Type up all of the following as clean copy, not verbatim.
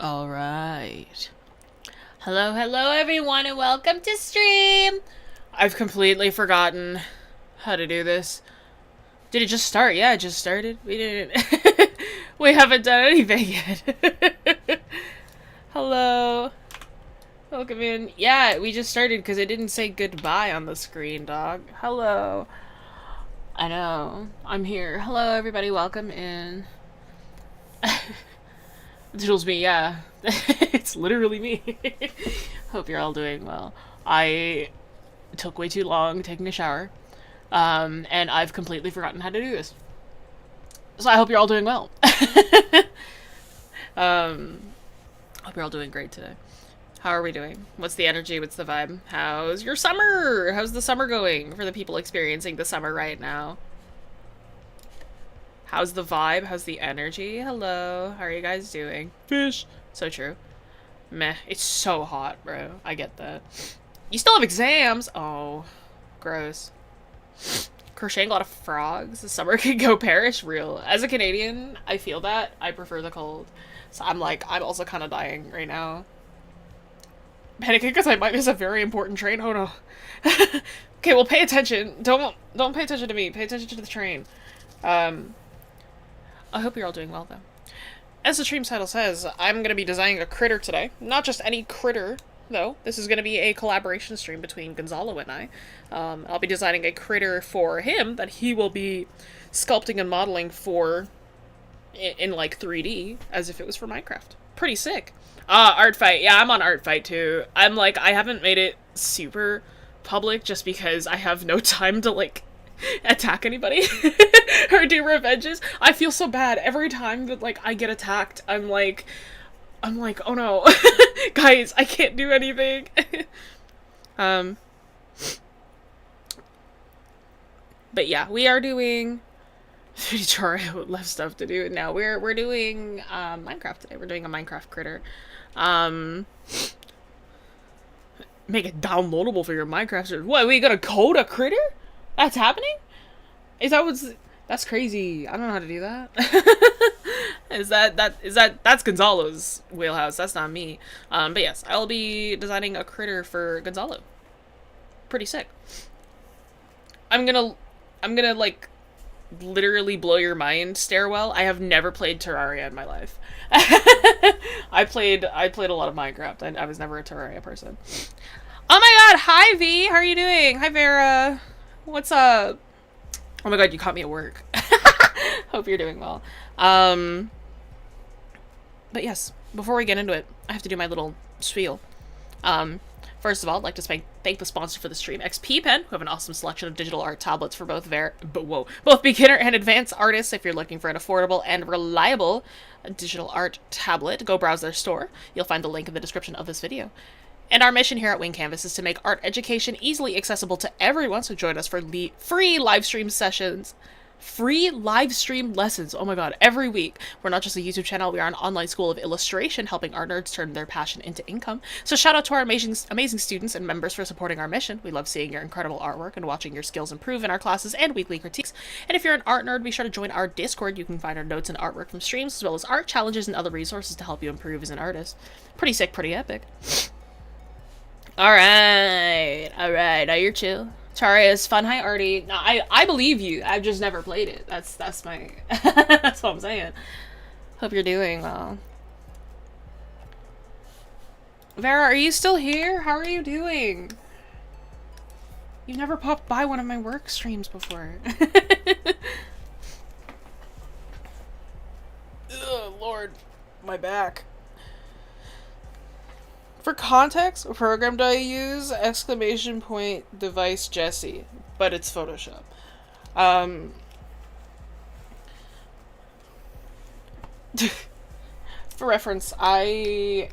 All right. Hello, everyone, and welcome to stream. I've completely forgotten how to do this. Did it just start? Yeah, it just started. We didn't. We haven't done anything yet. Hello. Welcome in. Yeah, we just started because it didn't say goodbye on the screen, dog. Hello. I know. I'm here. Hello, everybody. Welcome in. Digital's me, yeah. It's literally me. Hope you're all doing well. I took way too long taking a shower, and I've completely forgotten how to do this. So I hope you're all doing well. Hope you're all doing great today. How are we doing? What's the energy? What's the vibe? How's your summer? How's the summer going for the people experiencing the summer right now? How's the vibe? How's the energy? Hello. How are you guys doing? Fish. So true. Meh. It's so hot, bro. I get that. You still have exams. Oh, gross. Crocheting a lot of frogs. The summer could go perish real. As a Canadian, I feel that. I prefer the cold. So I'm also kind of dying right now. Panicking because I might miss a very important train. Oh no. Okay, well pay attention. Don't pay attention to me. Pay attention to the train. I hope you're all doing well, though. As the stream title says, I'm going to be designing a critter today. Not just any critter, though. This is going to be a collaboration stream between Gonzalo and I. I'll be designing a critter for him that he will be sculpting and modeling for in like 3D, as if it was for Minecraft. Pretty sick. Art Fight. Yeah, I'm on Art Fight, too. I haven't made it super public just because I have no time to, attack anybody or do revenges. I feel so bad every time that I get attacked. I'm like, oh no. Guys, I can't do anything. But yeah, we are doing tutorial left stuff to do. Now we're doing Minecraft today. We're doing a Minecraft critter. Make it downloadable for your Minecraft. What, we gonna code a critter? That's happening? That's crazy. I don't know how to do that. That's Gonzalo's wheelhouse. That's not me. But yes, I'll be designing a critter for Gonzalo. Pretty sick. I'm gonna literally blow your mind, Stairwell. I have never played Terraria in my life. I played a lot of Minecraft. I was never a Terraria person. Oh my god, hi V, how are you doing? Hi Vera. What's up? Oh my god, you caught me at work. Hope you're doing well. But yes, before we get into it, I have to do my little spiel. First of all, I'd like to thank the sponsor for the stream, XP Pen, who have an awesome selection of digital art tablets for both beginner and advanced artists. If you're looking for an affordable and reliable digital art tablet, go browse their store. You'll find the link in the description of this video. And our mission here at Wing Canvas is to make art education easily accessible to everyone, so join us for free live stream sessions. Free live stream lessons, oh my god, every week. We're not just a YouTube channel, we are an online school of illustration, helping art nerds turn their passion into income. So shout out to our amazing students and members for supporting our mission. We love seeing your incredible artwork and watching your skills improve in our classes and weekly critiques. And if you're an art nerd, be sure to join our Discord. You can find our notes and artwork from streams, as well as art challenges and other resources to help you improve as an artist. Pretty sick, pretty epic. Alright, now you're chill. Tarius, fun, hi Artie. No, I believe you. I've just never played it. That's my that's what I'm saying. Hope you're doing well. Vera, are you still here? How are you doing? You've never popped by one of my work streams before. Ugh, Lord, my back. For context, what program do I use? Exclamation point device Jessie, but it's Photoshop. For reference, I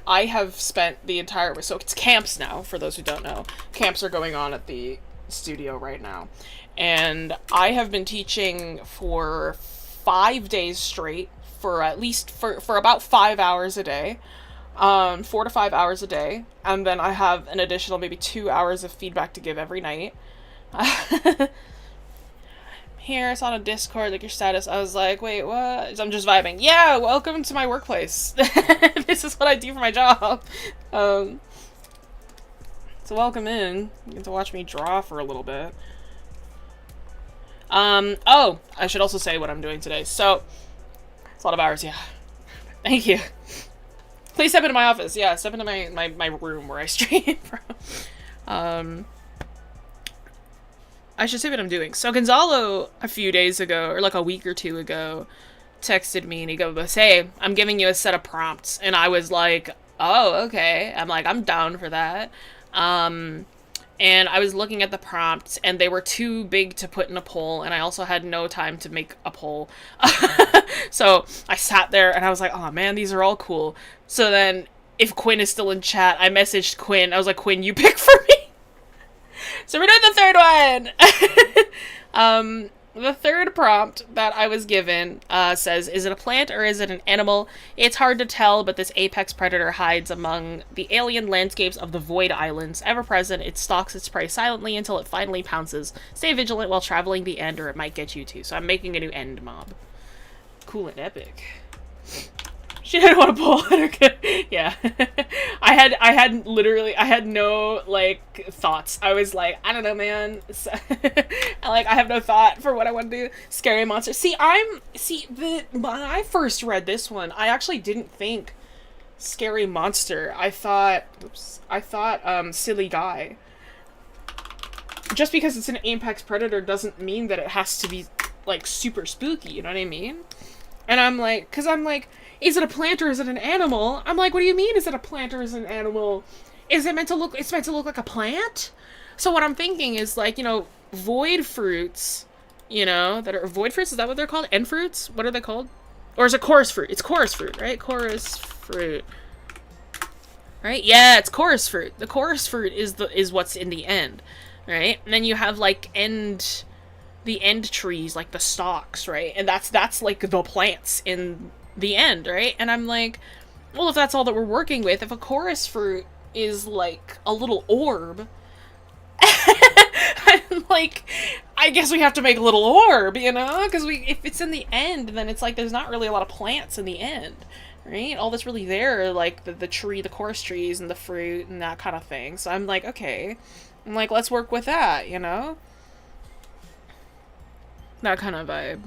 have spent the entire, so it's camps now, for those who don't know. Camps are going on at the studio right now. And I have been teaching for 5 days straight, for about 5 hours a day. 4 to 5 hours a day, and then I have an additional maybe 2 hours of feedback to give every night. here, I saw on Discord, like, your status. I was like, wait, what? I'm just vibing. Yeah, welcome to my workplace. This is what I do for my job. So welcome in. You get to watch me draw for a little bit. Oh, I should also say what I'm doing today. So, it's a lot of hours, yeah. Thank you. Please step into my office. Yeah, step into my room where I stream from. I should say what I'm doing. So Gonzalo, a few days ago, or like a week or two ago, texted me and he goes, hey, I'm giving you a set of prompts. And I was like, oh, okay. I'm like, I'm down for that. And I was looking at the prompts and they were too big to put in a poll, and I also had no time to make a poll. So I sat there and I was like, oh man, these are all cool. So then if Quinn is still in chat, I messaged Quinn. I was like, Quinn, you pick for me. So we're doing the third one. The third prompt that I was given says, is it a plant or is it an animal? It's hard to tell, but this apex predator hides among the alien landscapes of the Void Islands. Ever present, it stalks its prey silently until it finally pounces. Stay vigilant while traveling the end, or it might get you too. So I'm making a new end mob. Cool and epic. She didn't want to pull it. Yeah. I had no, like, thoughts. I was like, I don't know, man. I have no thought for what I want to do. Scary monster. When I first read this one, I actually didn't think scary monster. I thought, silly guy. Just because it's an apex predator doesn't mean that it has to be, like, super spooky, you know what I mean? And I'm like, is it a plant or is it an animal? I'm like, what do you mean, is it a plant or is it an animal? It's meant to look like a plant? So what I'm thinking is, like, void fruits, that are void fruits, is that what they're called? End fruits? What are they called? Or is it chorus fruit? It's chorus fruit, right? Chorus fruit. Right? Yeah, it's chorus fruit. The chorus fruit is what's in the end, right? And then you have, like, the end trees, like the stalks, right? And that's like the plants in the end, right? And I'm like, well, if that's all that we're working with, if a chorus fruit is like a little orb, I'm like, I guess we have to make a little orb, because if it's in the end, then it's like there's not really a lot of plants in the end, right? All that's really there are like the tree, the chorus trees, and the fruit, and that kind of thing. So I'm like, okay, let's work with that, that kind of vibe.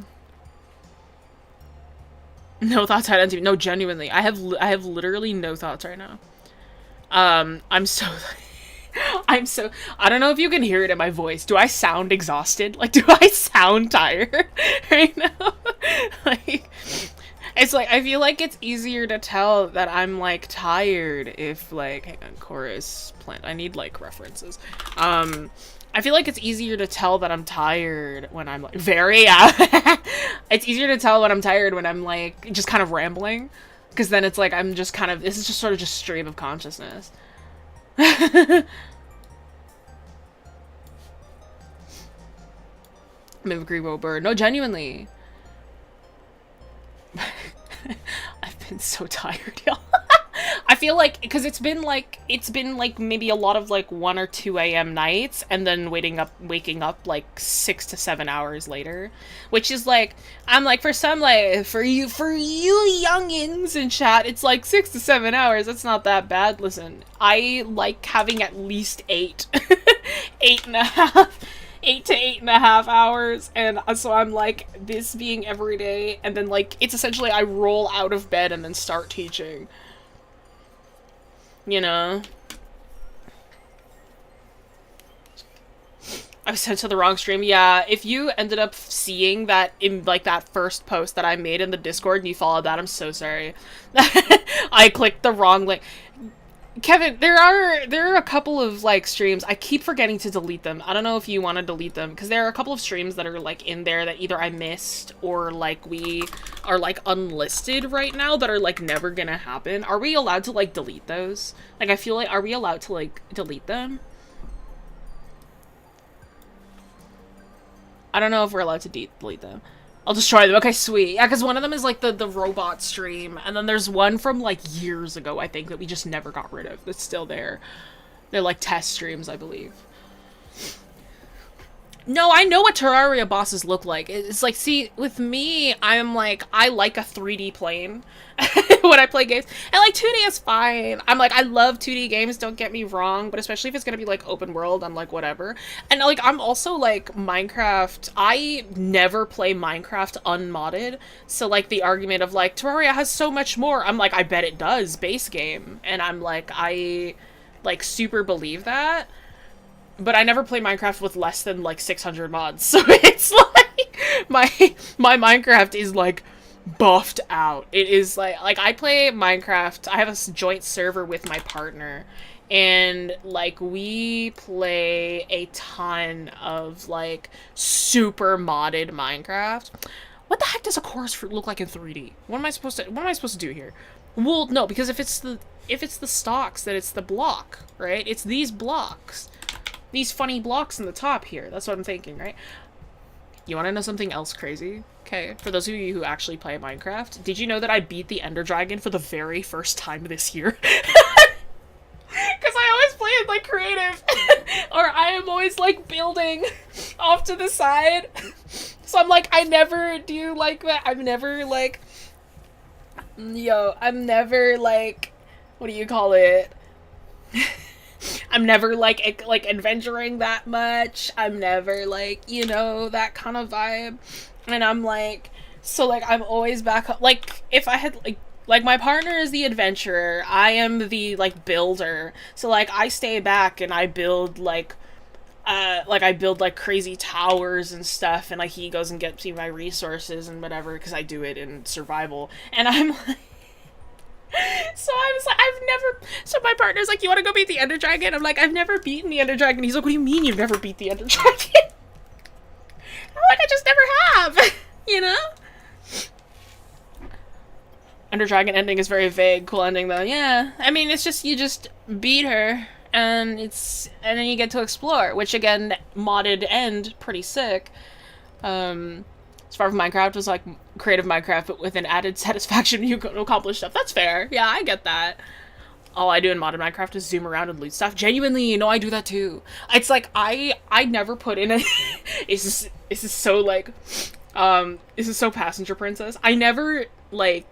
No thoughts right on TV. No, genuinely. I have literally no thoughts right now. I'm so I don't know if you can hear it in my voice. Do I sound exhausted? Like, do I sound tired right now? Like, it's like, I feel like it's easier to tell that I'm, like, tired if, like, hang on, chorus plant. I need, like, references. I feel like it's easier to tell that I'm tired when I'm, like, it's easier to tell when I'm tired when I'm, like, just kind of rambling. Because then it's like, I'm just kind of, this is just sort of just stream of consciousness. Mimicry Wober. No, genuinely. I've been so tired, y'all. I feel like, because it's been like maybe a lot of like 1 or 2 a.m. nights, and then waking up like 6 to 7 hours later, which is like, I'm like, for some, like, for you youngins in chat, it's like 6 to 7 hours. That's not that bad. Listen, I like having at least 8 to 8.5 hours, and so I'm like, this being every day, and then like, it's essentially I roll out of bed and then start teaching. I was sent to the wrong stream. Yeah, if you ended up seeing that in, like, that first post that I made in the Discord and you followed that, I'm so sorry. I clicked the wrong link. Kevin, there are a couple of, like, streams. I keep forgetting to delete them. I don't know if you want to delete them, because there are a couple of streams that are, like, in there that either I missed or, like, we are, like, unlisted right now that are, like, never gonna happen. Are we allowed to, like, delete those? Like, I feel like, are we allowed to, like, delete them? I don't know if we're allowed to delete them. I'll destroy them. Okay, sweet. Yeah, because one of them is, like, the robot stream, and then there's one from, like, years ago, I think, that we just never got rid of. That's still there. They're, like, test streams, I believe. No, I know what Terraria bosses look like. It's like, see, with me, I'm like, I like a 3D plane when I play games. And like 2D is fine. I'm like, I love 2D games, don't get me wrong, but especially if it's gonna be like open world, I'm like, whatever. And like, I'm also like, Minecraft, I never play Minecraft unmodded. So like, the argument of like, Terraria has so much more, I'm like, I bet it does, base game. And I'm like, I like super believe that. But I never play Minecraft with less than like 600 mods, so it's like my Minecraft is like buffed out. It is like I play Minecraft. I have a joint server with my partner, and like we play a ton of like super modded Minecraft. What the heck does a chorus fruit look like in 3D? What am I supposed to do here? Well, no, because if it's the stalks, then it's the block, right? It's these blocks. These funny blocks in the top here. That's what I'm thinking, right? You want to know something else crazy? Okay, for those of you who actually play Minecraft, did you know that I beat the Ender Dragon for the very first time this year? Because I always play it like creative. Or I am always like building off to the side. So I'm like, I never do like that. I'm never like... I'm never like... What do you call it? I'm never like adventuring that much. I'm never like, you know, that kind of vibe. And I'm like, so like I'm always back up. Like if I had like my partner is the adventurer, I am the like builder. So like I stay back and I build like I build like crazy towers and stuff, and like he goes and gets me my resources and whatever because I do it in survival. And I'm like, so I was like, so my partner's like, you want to go beat the Ender Dragon? I'm like, I've never beaten the Ender Dragon. He's like, what do you mean you've never beat the Ender Dragon? I'm like, I just never have, you know? Ender Dragon ending is very vague. Cool ending though. Yeah, I mean, it's just, you just beat her, and then you get to explore, which again, modded end, pretty sick. As far as Minecraft was like creative Minecraft, but with an added satisfaction you can accomplish stuff. That's fair. Yeah, I get that. All I do in modern Minecraft is zoom around and loot stuff. Genuinely, you know, I do that too. It's like I never put in a this is so like this is so Passenger Princess. I never like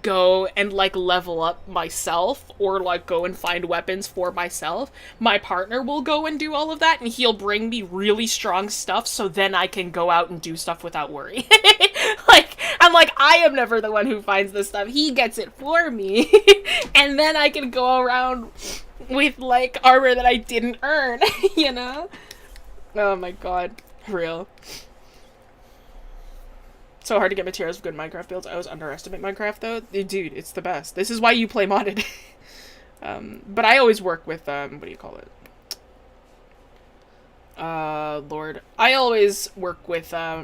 go and like level up myself or like go and find weapons for myself. My partner will go and do all of that, and he'll bring me really strong stuff so then I can go out and do stuff without worry. Like I'm like, I am never the one who finds this stuff. He gets it for me. And then I can go around with like armor that I didn't earn, you know? Oh my god. Real. So hard to get materials for good Minecraft builds. I always underestimate Minecraft though. Dude, it's the best. This is why you play modded. But I always work with, what do you call it? Lord. I always work with, I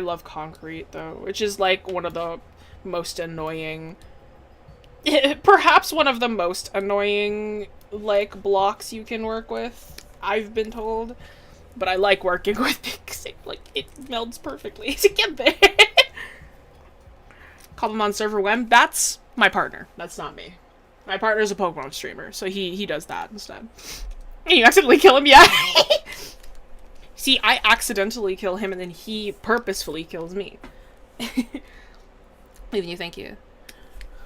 love concrete though, which is like one of the most annoying, perhaps one of the most annoying, like, blocks you can work with, I've been told. But I like working with it because it melds perfectly to get there. Call him on server when? That's my partner. That's not me. My partner's a Pokemon streamer, so he does that instead. And you accidentally kill him? Yeah. See, I accidentally kill him and then he purposefully kills me. Leaving you, thank you.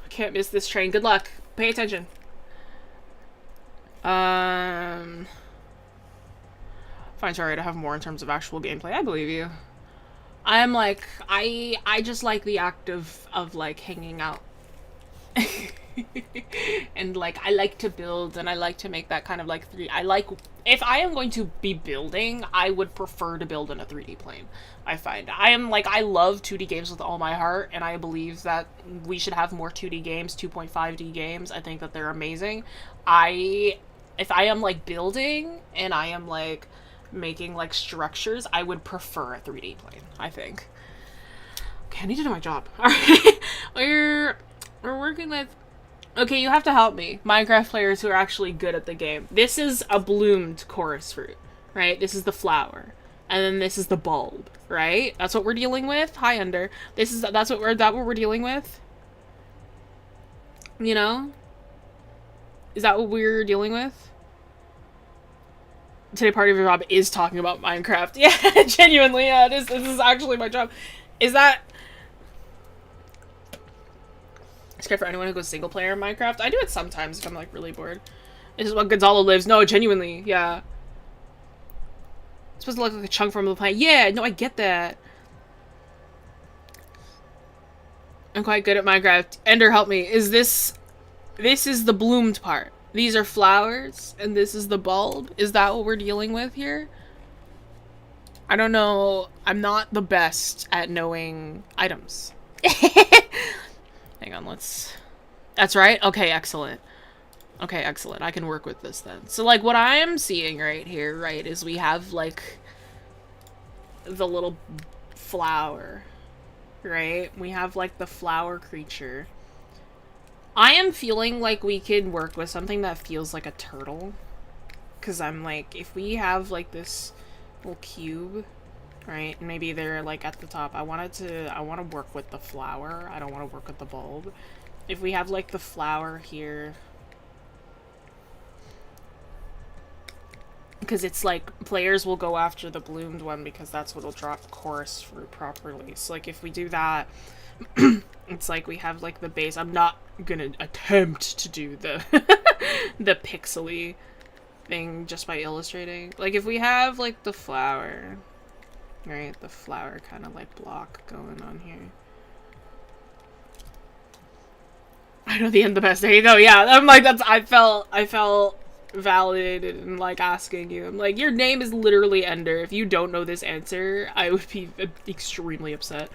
I can't miss this train. Good luck. Pay attention. Fine, sorry to have more in terms of actual gameplay. I believe you. I'm like, I just like the act of like hanging out. And like, I like to build and I like to make that kind of like if I am going to be building, I would prefer to build in a 3D plane. I find I love 2D games with all my heart, and I believe that we should have more 2D games, 2.5D games. I think that they're amazing. If I am like building and I am like making like structures, I would prefer a 3D plane, I think. Okay, I need to do my job. Alright. We're working with... Okay, you have to help me. Minecraft players who are actually good at the game. This is a bloomed chorus fruit, right? This is the flower. And then this is the bulb, right? That's what we're dealing with. Hi, Ender. That's what we're dealing with? You know? Is that what we're dealing with? today part of your job is talking about Minecraft. Yeah, genuinely, yeah, this is actually my job. Is that... It's good for anyone who goes single player in Minecraft. I do it sometimes if I'm, like, really bored. This is what Gonzalo lives. No, genuinely, yeah. It's supposed to look like a chunk from the planet. Yeah, no, I get that. I'm quite good at Minecraft. Ender, help me. Is this... This is the bloomed part. These are flowers, and this is the bulb. Is that what we're dealing with here? I don't know. I'm not the best at knowing items. Hang on, let's... That's right? Okay, excellent. Okay, excellent. I can work with this then. So, like, what I am seeing right here, right, is we have, like, the little flower, right? We have, like, the flower creature. I am feeling like we could work with something that feels like a turtle. Because I'm like, if we have, like, this little cube, right? Maybe they're, like, at the top. I want to work with the flower. I don't want to work with the bulb. If we have, like, the flower here... Because it's, like, players will go after the bloomed one because that's what'll drop chorus fruit properly. So, like, if we do that... It's like we have, like, the base. I'm not gonna attempt to do the the pixely thing just by illustrating. Like, if we have, like, the flower, right? The flower kind of, like, block going on here. I know the end the best. There you go. Yeah, I'm like, that's... I felt validated in, like, asking you. I'm like, your name is literally Ender. If you don't know this answer, I would be extremely upset.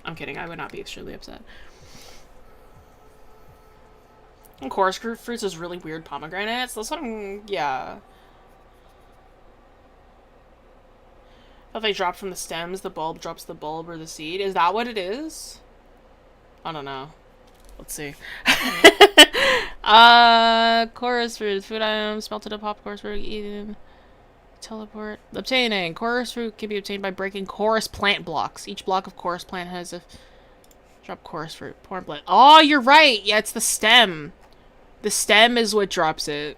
I'm kidding, I would not be extremely upset. And chorus fruits is really weird pomegranates. That's what I'm... yeah. If they drop from the stems, the bulb drops the bulb or the seed. Is that what it is? I don't know. Let's see. Chorus fruit. Food items. Smelted up pop chorus fruit. Eaten. Teleport. Obtaining. Chorus fruit can be obtained by breaking chorus plant blocks. Each block of chorus plant has a... Drop chorus fruit. Porn plant. Oh, you're right! Yeah, it's the stem. The stem is what drops it.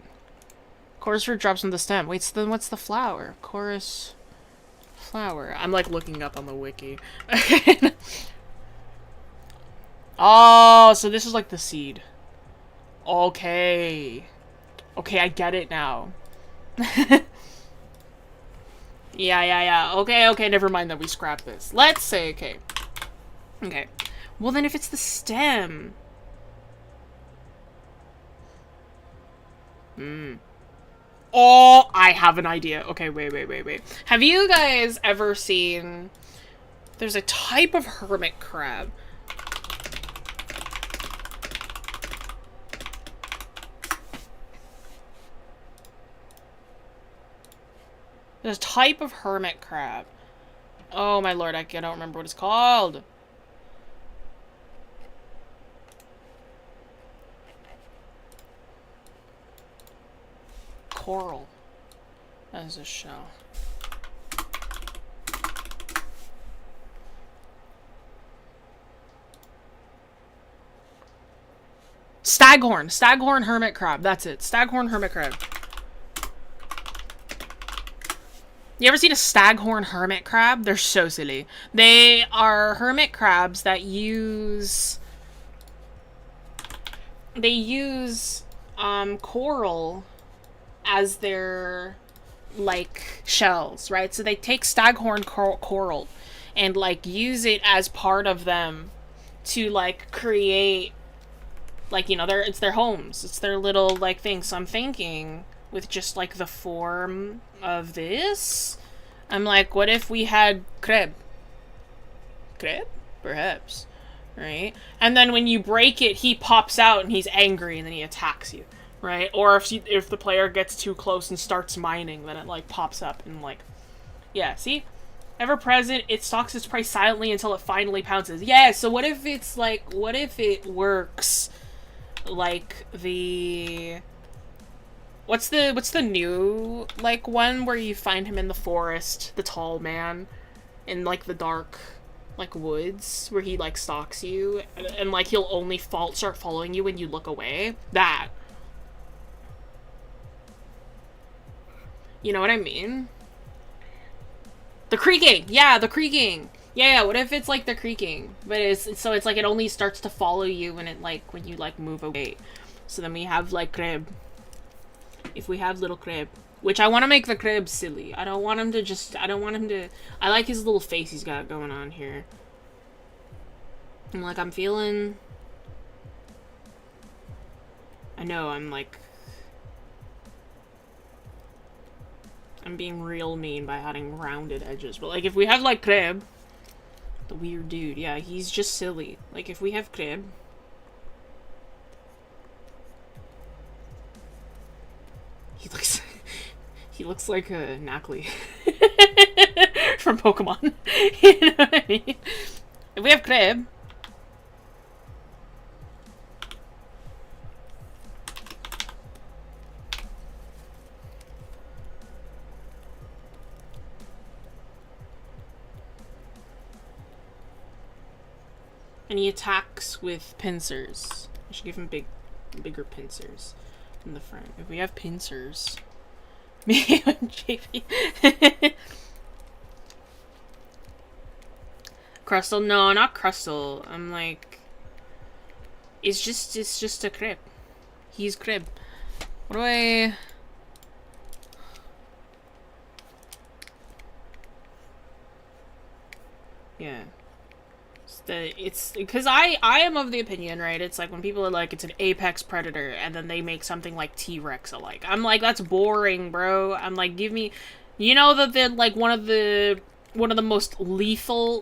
Chorus fruit drops from the stem. Wait, so then what's the flower? Chorus... flower. I'm, like, looking up on the wiki. Oh, so this is, like, the seed. Okay. Okay, I get it now. Yeah. Okay, never mind that we scrap this. Let's say, okay. Okay. Well, then if it's the stem... Oh, I have an idea. Okay, wait. Have you guys ever seen... There's a type of hermit crab. There's a type of hermit crab. Oh my lord, I don't remember what it's called. Coral. That is a shell. Staghorn. Staghorn hermit crab. That's it. Staghorn hermit crab. You ever seen a staghorn hermit crab? They're so silly. They are hermit crabs that use... They use coral as their, like, shells, right? So they take staghorn coral and, like, use it as part of them to, like, create, like, you know, it's their homes. It's their little, like, thing. So I'm thinking... with just, like, the form of this, I'm like, what if we had crab? Crab? Perhaps. Right? And then when you break it, he pops out and he's angry and then he attacks you. Right? Or if the player gets too close and starts mining, then it, like, pops up and, like... Yeah, see? Ever present, it stalks its prey silently until it finally pounces. Yeah, so what if it's, like... What if it works like the... What's the new, like, one where you find him in the forest, the tall man, in, like, the dark, like, woods, where he, like, stalks you, and like, he'll only start following you when you look away? That. You know what I mean? The creaking! Yeah, the creaking! Yeah, what if it's like the creaking? But it's like it only starts to follow you when when you like move away. So then we have like crib. If we have little crib. Which I want to make the crib silly. I don't want him to I like his little face he's got going on here. I'm feeling... I know, I'm being real mean by adding rounded edges. But like if we have like crib, the weird dude, yeah, he's just silly. Like if we have crib, he looks like a Knackley from Pokemon. You know what I mean? If we have crib, and he attacks with pincers. I should give him bigger pincers in the front. If we have pincers, me and JP. Crustle? No, not Crustle. I'm like, it's just a crib. He's crib. What do I? Yeah. It's because I am of the opinion, right? It's like when people are like, it's an apex predator, and then they make something like T-Rex alike. I'm like, that's boring, bro. I'm like, give me, you know, that they're like one of the most lethal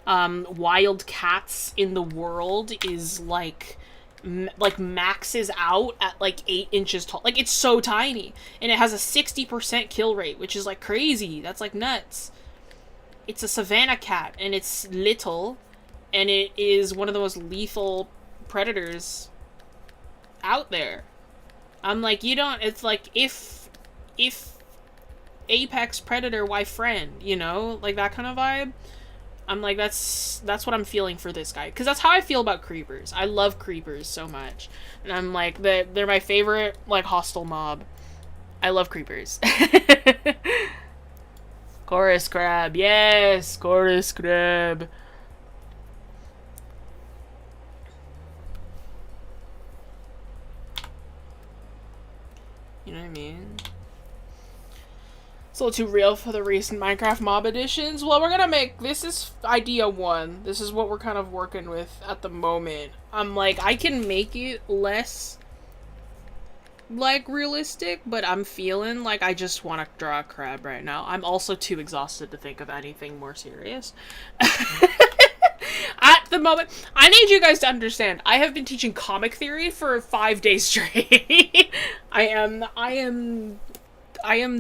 wild cats in the world is like maxes out at like 8 inches tall. Like it's so tiny, and it has a 60% kill rate, which is like crazy. That's like nuts. It's a savanna cat, and it's little, and it is one of the most lethal predators out there. I'm like, you don't, it's like, if apex predator, why friend, you know? Like, that kind of vibe. I'm like, that's what I'm feeling for this guy. Because that's how I feel about creepers. I love creepers so much. And I'm like, they're my favorite, like, hostile mob. I love creepers. Chorus crab, yes, chorus crab. You know what I mean? It's a little too real for the recent Minecraft mob editions. Well, we're gonna make, this is idea 1. This is what we're kind of working with at the moment. I'm like, I can make it less like realistic, but I'm feeling like I just want to draw a crab right now. I'm also too exhausted to think of anything more serious. At the moment, I need you guys to understand, I have been teaching comic theory for 5 days straight. I am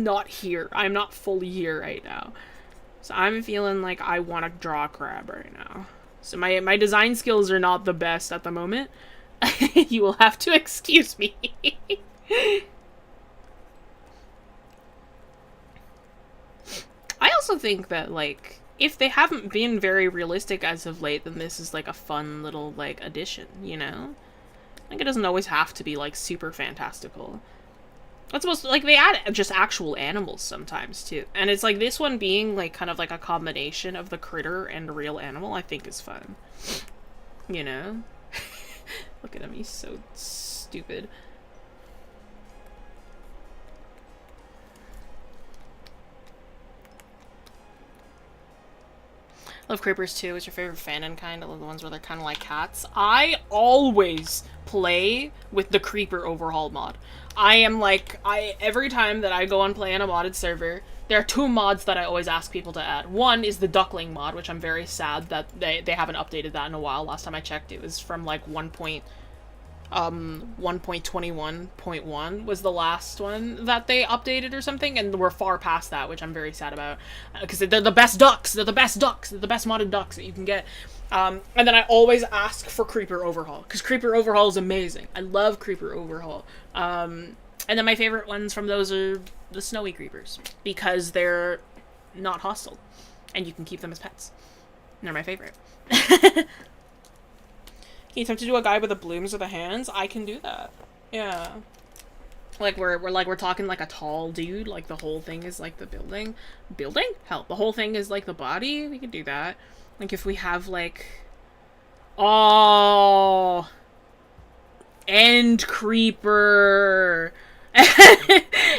not here. I'm not fully here right now. So I'm feeling like I want to draw a crab right now. So my design skills are not the best at the moment. You will have to excuse me. I also think that, like, if they haven't been very realistic as of late, then this is, like, a fun little, like, addition, you know? Like, it doesn't always have to be, like, super fantastical. It's supposed to, like, they add just actual animals sometimes, too. And it's, like, this one being, like, kind of, like, a combination of the critter and a real animal, I think is fun. You know? Look at him, he's so stupid. Love creepers too. What's your favorite fanon kind? I love the ones where they're kind of like cats. I always play with the creeper overhaul mod. I am like, every time that I go and play on a modded server, there are 2 mods that I always ask people to add. One is the duckling mod, which I'm very sad that they haven't updated that in a while. Last time I checked, it was from like 1.21.1 was the last one that they updated or something, and we're far past that, which I'm very sad about, because they're the best ducks. They're the best ducks. They're the best modded ducks that you can get. And then I always ask for creeper overhaul, because creeper overhaul is amazing. I love creeper overhaul. And then my favorite ones from those are the snowy creepers, because they're not hostile, and you can keep them as pets. And they're my favorite. Can you attempt to do a guy with the blooms or the hands? I can do that. Yeah. Like we're talking like a tall dude, like the whole thing is like the building. Building? Hell, the whole thing is like the body. We could do that. Like if we have like, oh, end creeper.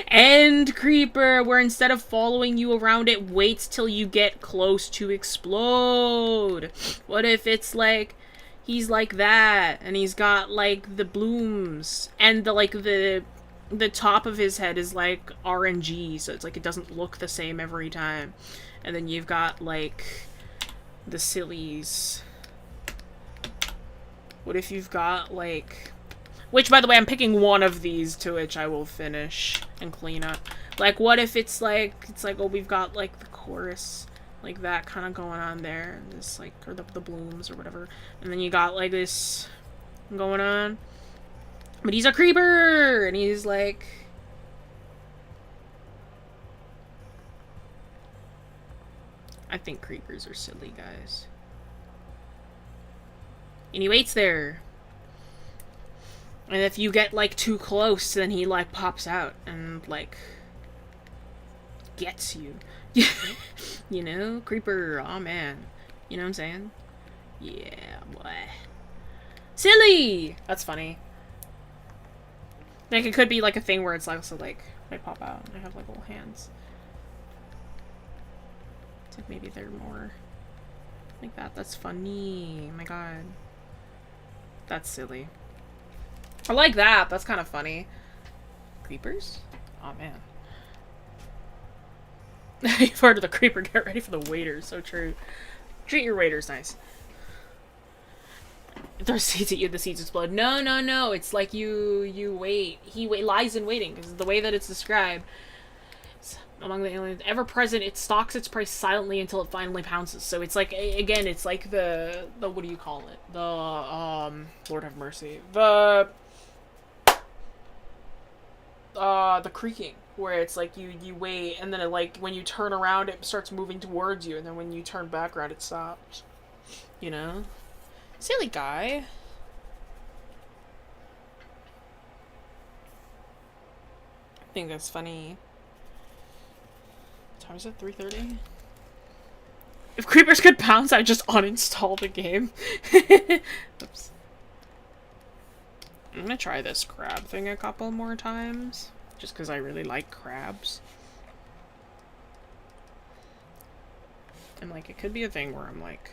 End creeper, where instead of following you around, it waits till you get close to explode. What if it's like he's like that and he's got like the blooms and the top of his head is like RNG, so it's like it doesn't look the same every time. And then you've got like the sillies. What if you've got like, which, by the way, I'm picking one of these to which I will finish and clean up. Like, what if it's like, oh, we've got, like, the chorus, like, that kind of going on there. And this, like, or the blooms or whatever. And then you got, like, this going on. But he's a creeper! And he's, like... I think creepers are silly, guys. And he waits there. And if you get, like, too close, then he, like, pops out and, like, gets you. You know? Creeper. Aw, man. You know what I'm saying? Yeah, boy. Silly! That's funny. Like, it could be, like, a thing where it's, like, also, like, they pop out and they have, like, little hands. It's like maybe they're more like that. That's funny. Oh my god. That's silly. I like that. That's kind of funny. Creepers? Oh man. You've heard of the creeper. Get ready for the waiters. So true. Treat your waiters nice. Throw seeds at you, the seeds explode. No, no, no. It's like you wait. He lies in waiting, because the way that it's described, among the aliens ever present, it stalks its prey silently until it finally pounces. So it's like, again, it's like the what do you call it? The Lord have mercy. The creaking, where it's like you wait, and then it, like, when you turn around, it starts moving towards you, and then when you turn back around, it stops. You know? Silly guy. I think that's funny. What time is it? 3:30? If creepers could pounce, I'd just uninstall the game. Oops. I'm gonna try this crab thing a couple more times, just because I really like crabs. And, like, it could be a thing where I'm like...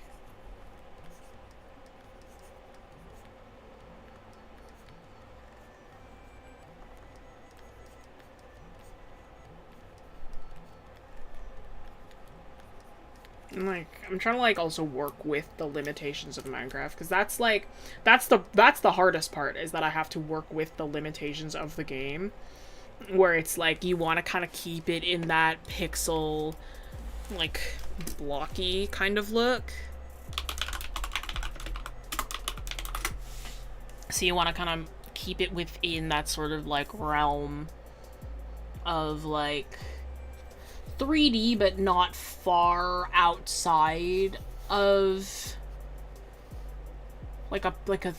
I'm trying to, like, also work with the limitations of Minecraft, because that's, like, that's the hardest part, is that I have to work with the limitations of the game, where it's, like, you want to kind of keep it in that pixel, like, blocky kind of look. So you want to kind of keep it within that sort of, like, realm of, like... 3D, but not far outside of like a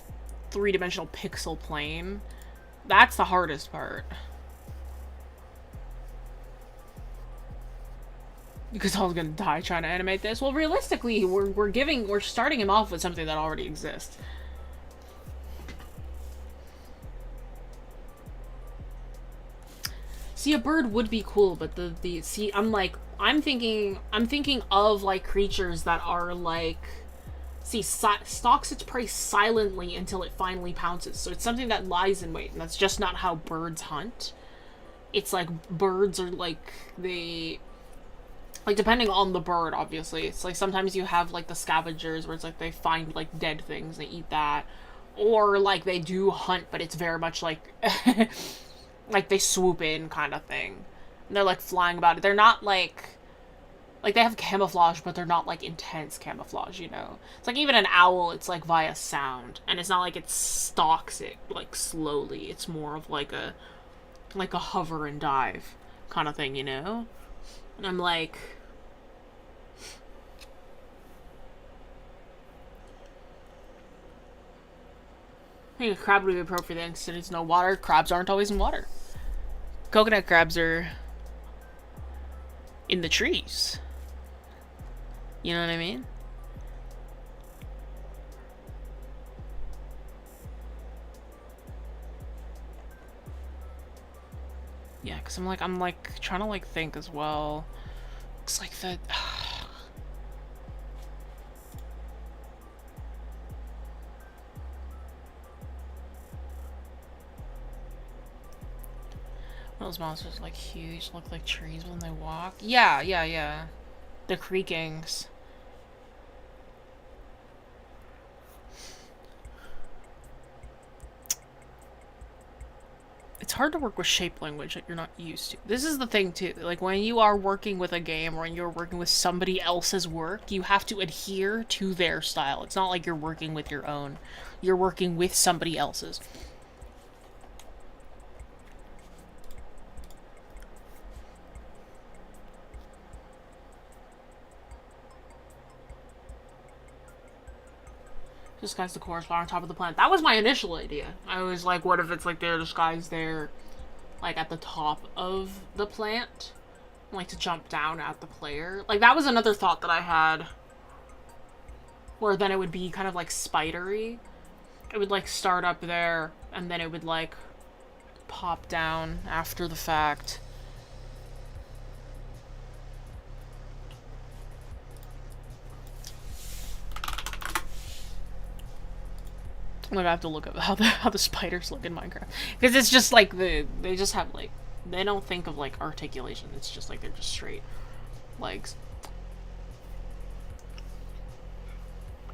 three-dimensional pixel plane. That's the hardest part. Because I was gonna die trying to animate this. Well, realistically, we're starting him off with something that already exists. See, a bird would be cool, but see, I'm thinking of, like, creatures that are, like, see, stalks its prey silently until it finally pounces. So it's something that lies in wait, and that's just not how birds hunt. It's like, birds are, like, like, depending on the bird, obviously. It's like, sometimes you have, like, the scavengers, where it's like, they find, like, dead things, they eat that. Or, like, they do hunt, but it's very much, like... like, they swoop in kind of thing. And they're, like, flying about it. They're not, like, they have camouflage, but they're not, like, intense camouflage, you know? It's like, even an owl, it's, like, via sound. And it's not like it stalks it, like, slowly. It's more of, like a hover and dive kind of thing, you know? And I'm like... I think a crab would be appropriate, since it's no water. Crabs aren't always in water. Coconut crabs are in the trees. You know what I mean? Yeah, because I'm like trying to like think as well. It's like the those monsters like huge, look like trees when they walk. Yeah, yeah, yeah. The creakings. It's hard to work with shape language that you're not used to. This is the thing too. Like when you are working with a game or when you're working with somebody else's work, you have to adhere to their style. It's not like you're working with your own. You're working with somebody else's. Disguise the chorus flower on top of the plant. That was my initial idea. I was like, what if it's like they're disguised there, like at the top of the plant? Like to jump down at the player. Like that was another thought that I had. Where then it would be kind of like spidery. It would like start up there and then it would like pop down after the fact. Like I have to look up how the spiders look in Minecraft because it's just like they just have like they don't think of like articulation. It's just like they're just straight legs.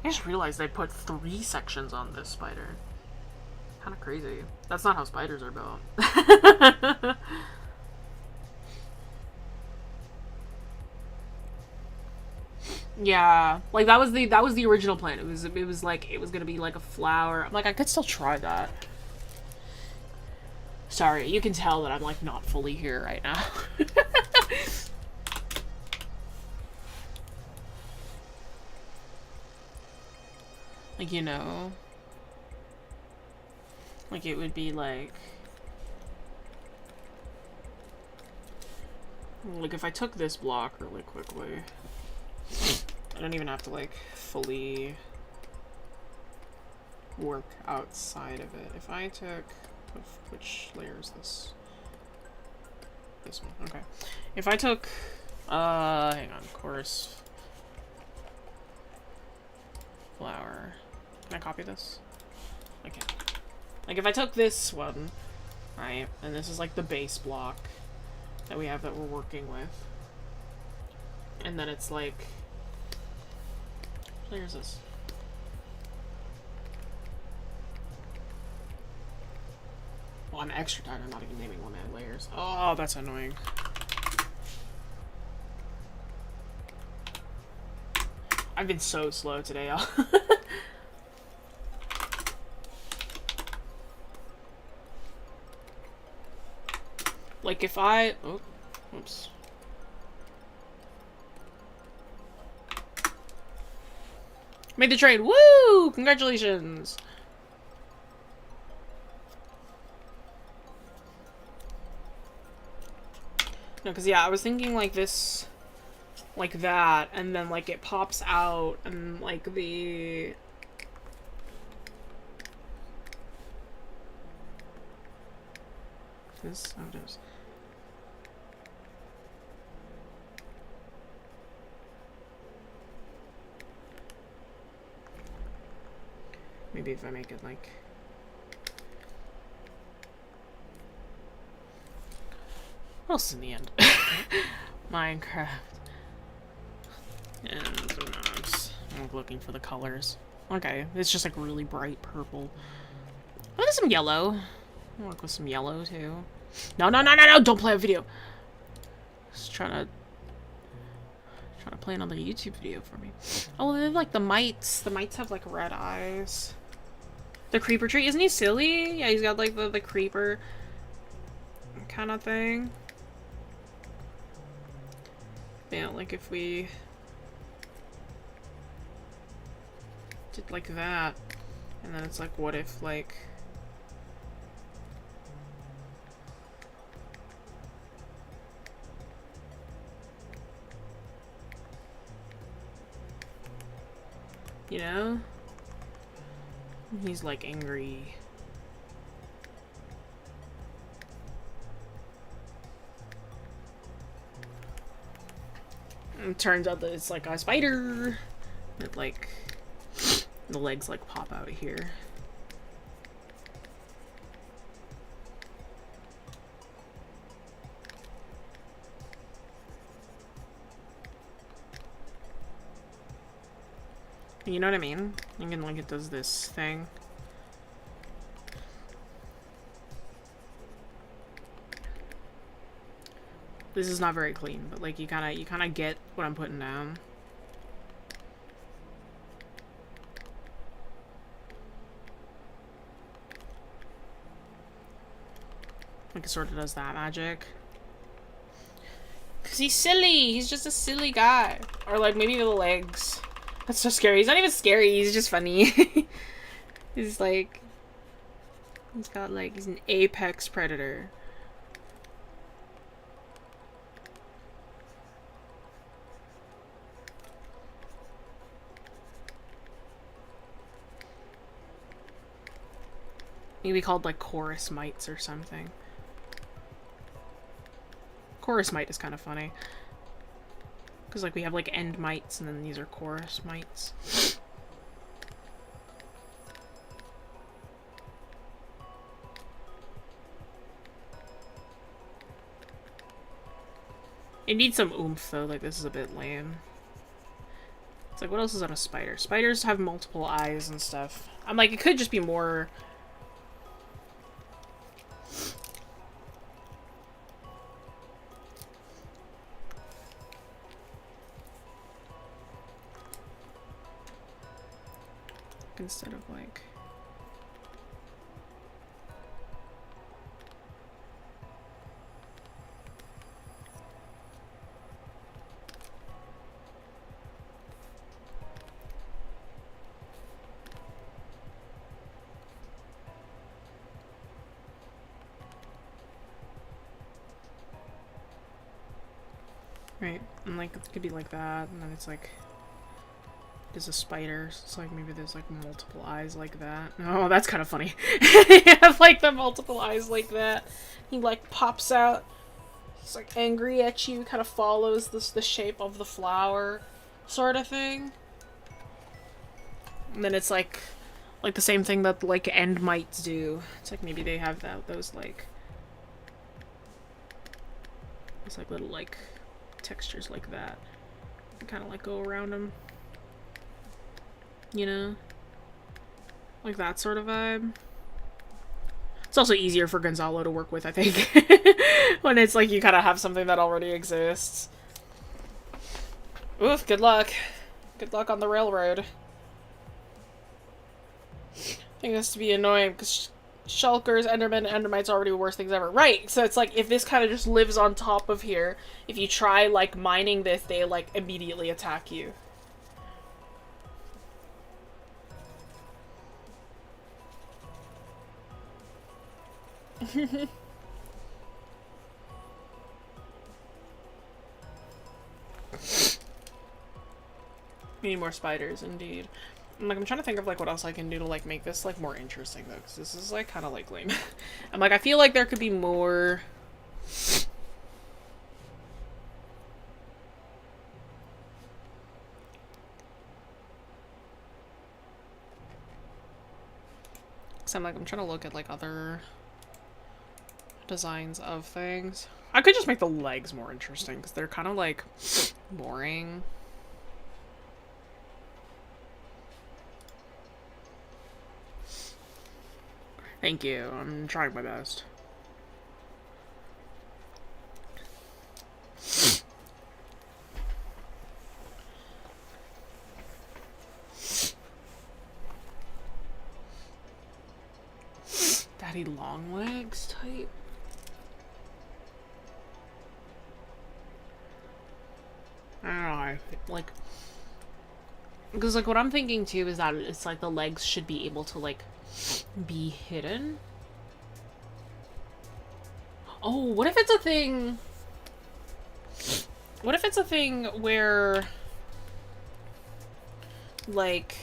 I just realized they put 3 sections on this spider. Kind of crazy. That's not how spiders are built. Yeah, like that was the original plan. It was like it was gonna be like a flower. I'm like I could still try that. Sorry, you can tell that I'm like not fully here right now. Like you know, like it would be like if I took this block really quickly. I don't even have to like fully work outside of it. If I took, which layer is this? This one, okay. If I took, hang on, chorus flower. Can I copy this? I can. Like if I took this one, right, and this is like the base block that we have that we're working with, and then it's like, where's this? Well, I'm extra tired. I'm not even naming one that layers. Oh, that's annoying. I've been so slow today, y'all. Like if I... Oh, oops. Made the trade. Woo! Congratulations. No, because yeah, I was thinking like this, like that, and then like it pops out, and like the... This? Oh, it is. Maybe if I make it like... What else in the end? Minecraft. And some knobs. I'm looking for the colors. Okay, it's just like really bright purple. Oh, there's some yellow. I'll work with some yellow too. No, no, no, no, no! Don't play a video! Just trying to play another YouTube video for me. Oh, they have like the mites. The mites have like red eyes. The creeper tree. Isn't he silly? Yeah, he's got like the creeper kind of thing. Yeah, like if we did like that, and then it's like, what if like You know? He's like angry. And it turns out that it's like a spider. It like the legs like pop out here. You know what I mean? You can like it does this thing. This is not very clean, but like you kind of get what I'm putting down. Like it sort of does that magic. Cause he's silly. He's just a silly guy. Or like maybe the legs. That's so scary. He's not even scary. He's just funny. He's like, he's got like, he's an apex predator. Maybe called like chorus mites or something. Chorus mite is kind of funny. Because like we have like end mites and then these are chorus mites. It needs some oomph though, like this is a bit lame. It's like what else is on a spider? Spiders have multiple eyes and stuff. I'm like, it could just be more... instead of like... Right, and like it could be like that, and then it's like there's a spider, so it's like maybe there's like multiple eyes like that. Oh, that's kind of funny. You have like the multiple eyes like that. He like pops out. He's like angry at you, kind of follows the shape of the flower, sort of thing. And then it's like the same thing that like end mites do. It's like maybe they have those like it's like little like textures like that. Kind of like go around them. You know? Like that sort of vibe. It's also easier for Gonzalo to work with, I think. When it's like you kind of have something that already exists. Oof, good luck. Good luck on the railroad. I think this to be annoying because Shulkers, Endermen, and Endermites are already the worst things ever. Right, so it's like if this kind of just lives on top of here, if you try like mining this, they like immediately attack you. We need more spiders, indeed. I'm trying to think of like what else I can do to like make this like more interesting though, because this is like kind of like lame. I'm like, I feel like there could be more. So I'm trying to look at like other designs of things. I could just make the legs more interesting because they're kind of like boring. Thank you. I'm trying my best. Daddy long legs type. I don't know. Like, because like what I'm thinking too is that it's like the legs should be able to like be hidden. Oh, what if it's a thing? What if it's a thing where like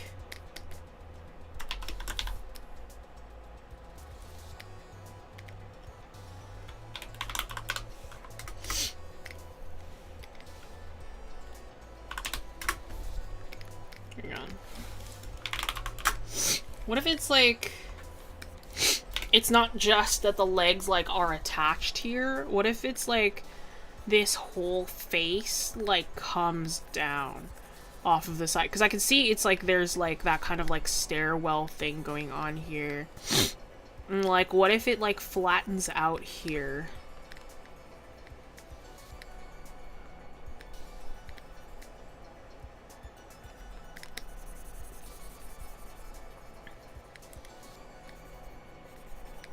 What if it's like... It's not just that the legs, like, are attached here. What if it's like this whole face, like, comes down off of the side? Because I can see it's like there's, like, that kind of, like, stairwell thing going on here. And, like, what if it, like, flattens out here?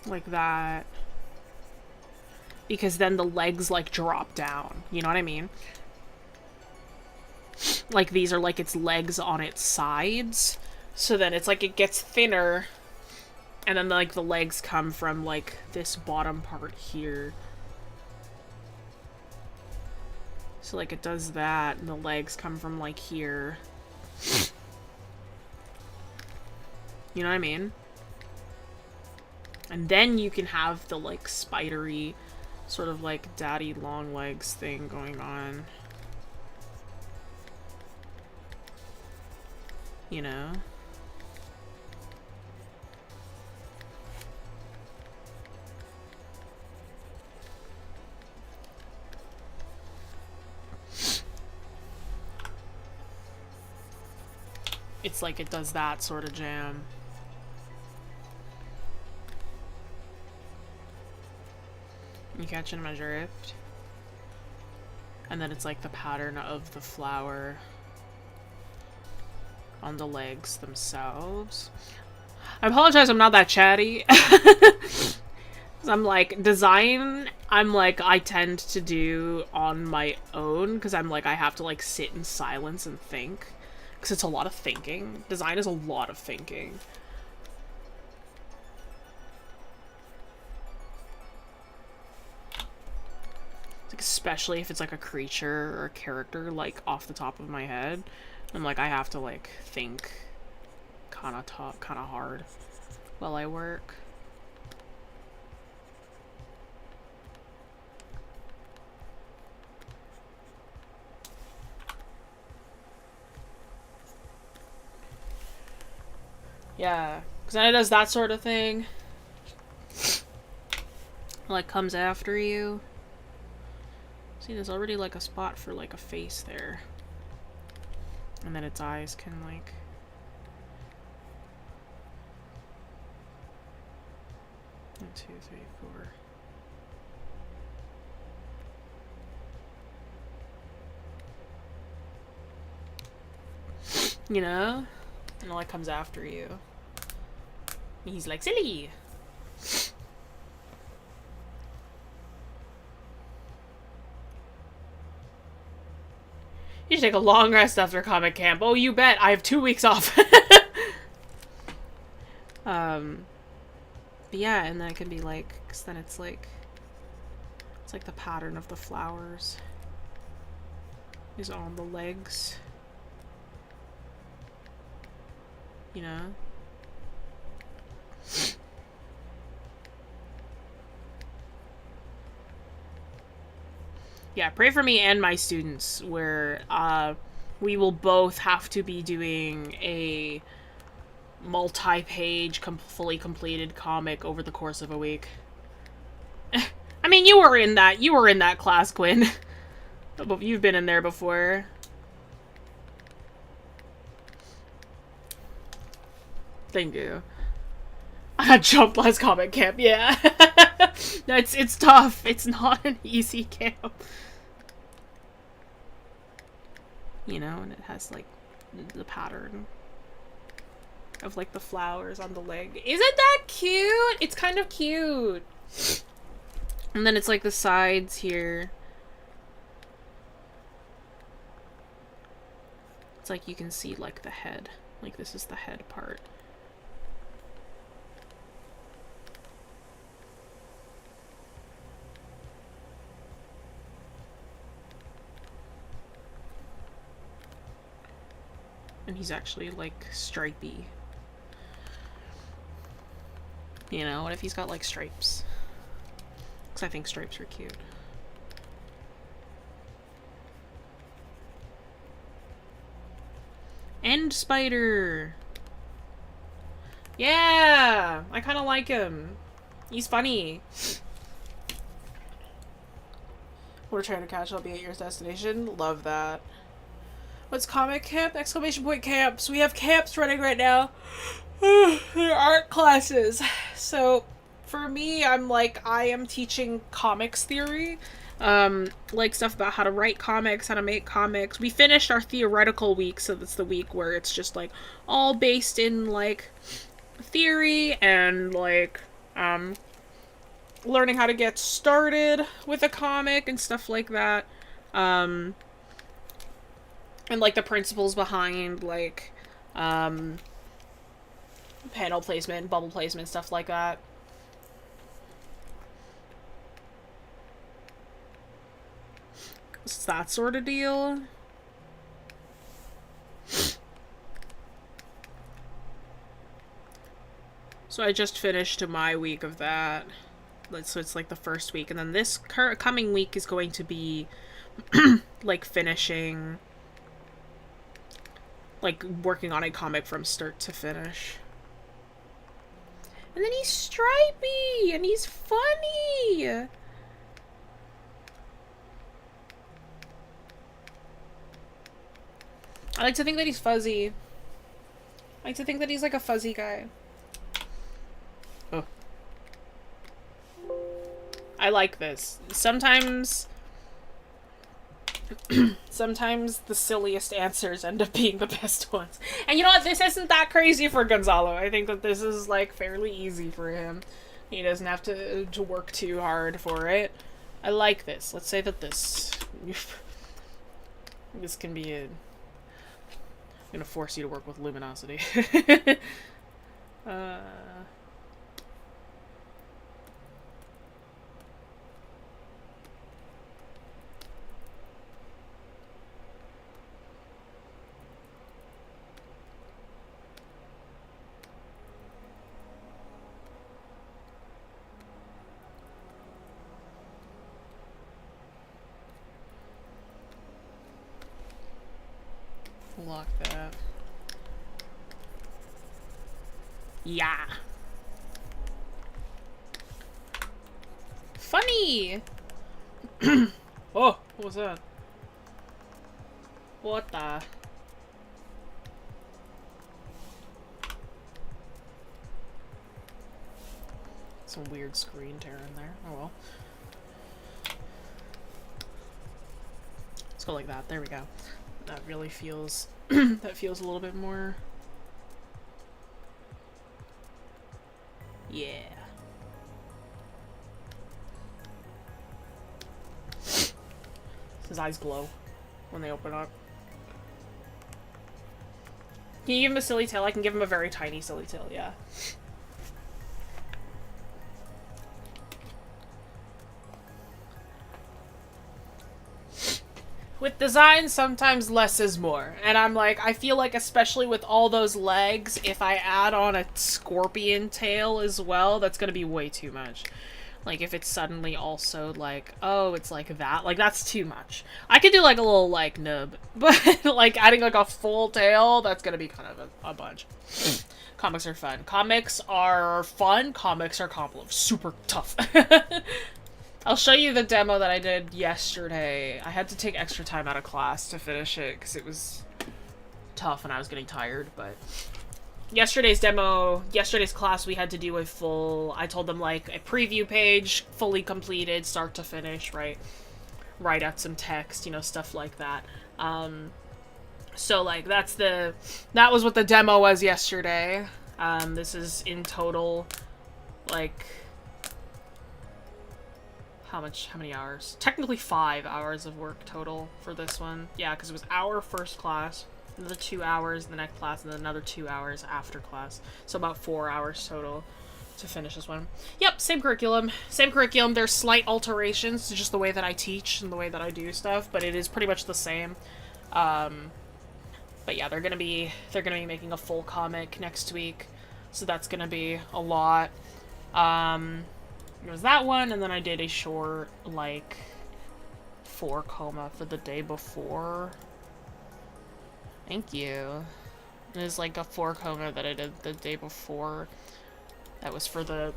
Like that. Because then the legs, like, drop down. You know what I mean? Like, these are, like, its legs on its sides. So then it's, like, it gets thinner. And then, like, the legs come from, like, this bottom part here. So, like, it does that, and the legs come from, like, here. You know what I mean? And then you can have the, like, spidery, sort of, like, daddy long legs thing going on. You know? It's like it does that sort of jam. You catching my drift? And then it's like the pattern of the flower on the legs themselves. I apologize, I'm not that chatty. I'm like, design, I'm like, I tend to do on my own, because I'm like, I have to like sit in silence and think. Because it's a lot of thinking. Design is a lot of thinking. Like, especially if it's like a creature or a character, like, off the top of my head. I'm like, I have to like think kind of hard while I work. Yeah, because then it does that sort of thing. Like, comes after you. See, there's already like a spot for like a face there. And then its eyes can like... One, two, three, four. You know? And it like comes after you. And he's like, silly! You should take a long rest after comic camp. Oh, you bet. I have 2 weeks off. But yeah, and then it can be like, because then it's like the pattern of the flowers is on the legs. You know? Yeah, pray for me and my students, where we will both have to be doing a multi-page, fully completed comic over the course of a week. I mean, you were in that class, Quinn. You've been in there before. Thank you. I jumped last comic camp, yeah. No, it's tough. It's not an easy camp. You know, and it has like the pattern of like the flowers on the leg. Isn't that cute? It's kind of cute. And then it's like the sides here. It's like you can see like the head. Like this is the head part. And he's actually like stripy. You know, what if he's got like stripes? Because I think stripes are cute. End spider! Yeah, I kind of like him. He's funny. We're trying to catch, I'll be at your destination. Love that. What's comic camp? Exclamation point camps. We have camps running right now. They're art classes. So, for me, I am teaching comics theory. Like stuff about how to write comics, how to make comics. We finished our theoretical week, so that's the week where it's just, like, all based in, like, theory and, like, learning how to get started with a comic and stuff like that. And, like, the principles behind, like, panel placement, bubble placement, stuff like that. It's that sort of deal. So I just finished my week of that. So it's like the first week. And then this coming week is going to be like finishing, like working on a comic from start to finish. And then he's stripy and he's funny. I like to think that he's fuzzy. I like to think that he's like a fuzzy guy. Oh. I like this. Sometimes the silliest answers end up being the best ones. And you know what? This isn't that crazy for Gonzalo. I think that this is, like, fairly easy for him. He doesn't have to work too hard for it. I like this. Let's say that this can be a... I'm gonna force you to work with luminosity. Lock that. Yeah. Funny! Oh, what was that? What the? Some weird screen tear in there. Oh well. Let's go like that. There we go. That really feels... that feels a little bit more... Yeah. His eyes glow when they open up. Can you give him a silly tail? I can give him a very tiny silly tail, yeah. With design, sometimes less is more. And I'm like, I feel like especially with all those legs, if I add on a scorpion tail as well, that's gonna be way too much. Like, if it's suddenly also like, oh, it's like that. Like, that's too much. I could do like a little, like, nub. But, like, adding like a full tail, that's gonna be kind of a bunch. Comics are fun. Comics are fun. Comics are super tough. I'll show you the demo that I did yesterday. I had to take extra time out of class to finish it because it was tough and I was getting tired, but yesterday's class, we had to do a full, I told them, like, a preview page, fully completed, start to finish, right? Write out some text, you know, stuff like that. So, like, that was what the demo was yesterday. This is in total, like... How many hours? Technically 5 hours of work total for this one. Yeah, because it was our first class, another 2 hours in the next class, and then another 2 hours after class. So about 4 hours total to finish this one. Yep, same curriculum. Same curriculum. There's slight alterations to just the way that I teach and the way that I do stuff, but it is pretty much the same. But yeah, they're gonna be making a full comic next week, so that's gonna be a lot. It was that one, and then I did a short, like, 4 coma for the day before. Thank you. There's like a 4-coma that I did the day before. That was for the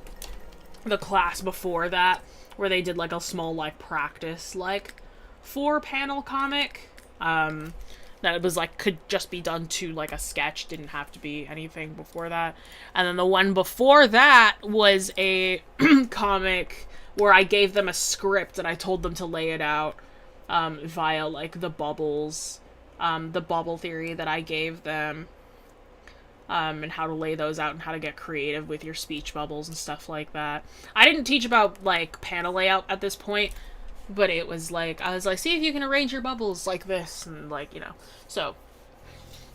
class before that, where they did like a small like practice like 4-panel comic. That it was like could just be done to like a sketch, didn't have to be anything before that. And then the one before that was a comic where I gave them a script and I told them to lay it out via like the bubbles, the bubble theory that I gave them, and how to lay those out and how to get creative with your speech bubbles and stuff like that. I didn't teach about like panel layout at this point, but it was like, I was like, see if you can arrange your bubbles like this, and like, you know. So,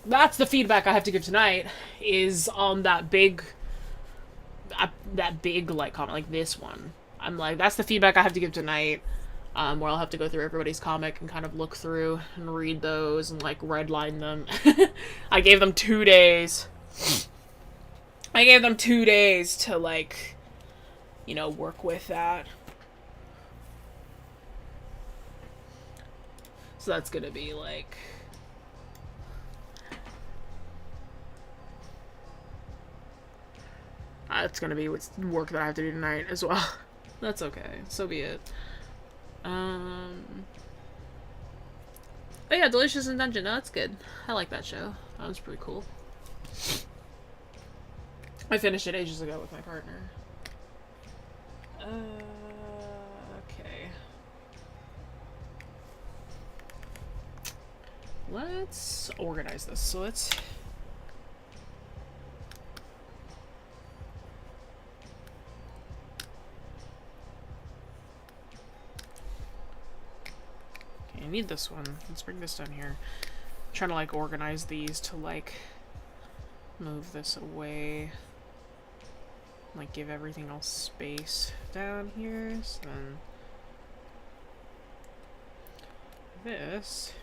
that's the feedback I have to give tonight, is on that big, like, comment, like this one. I'm like, that's the feedback I have to give tonight, where I'll have to go through everybody's comic and kind of look through and read those and, like, redline them. I gave them 2 days. I gave them 2 days to, like, you know, work with that. So that's gonna be like, that's gonna be what's work that I have to do tonight as well. That's okay. So be it. But yeah, Delicious in Dungeon. No, that's good. I like that show. That was pretty cool. I finished it ages ago with my partner. Okay. Let's organize this. So let's... Okay, I need this one. Let's bring this down here. I'm trying to, like, organize these to, like, move this away. Like, give everything else space down here. So then... this...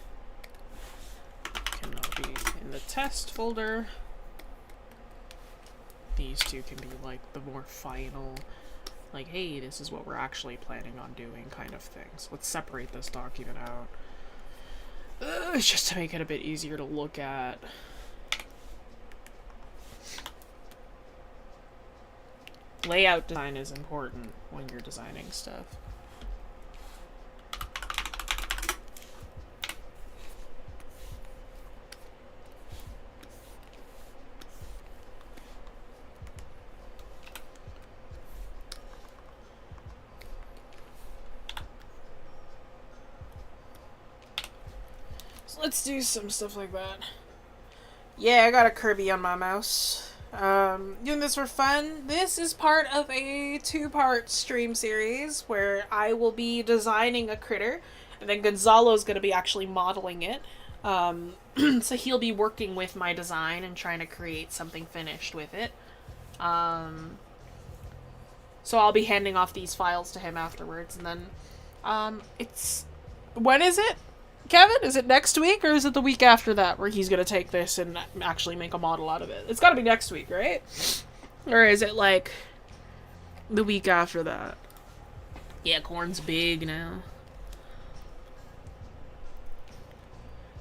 cannot be in the test folder. These two can be like the more final, like, hey, this is what we're actually planning on doing kind of thing. So let's separate this document out. Just to make it a bit easier to look at. Layout design is important when you're designing stuff. Let's do some stuff like that. Yeah, I got a Kirby on my mouse. Doing this for fun. This is part of a 2-part stream series where I will be designing a critter, and then Gonzalo's going to be actually modeling it. So he'll be working with my design and trying to create something finished with it. So I'll be handing off these files to him afterwards, and then, it's... when is it? Kevin, is it next week or is it the week after that where he's gonna take this and actually make a model out of it? It's gotta be next week, right? Or is it like the week after that? Yeah, corn's big now.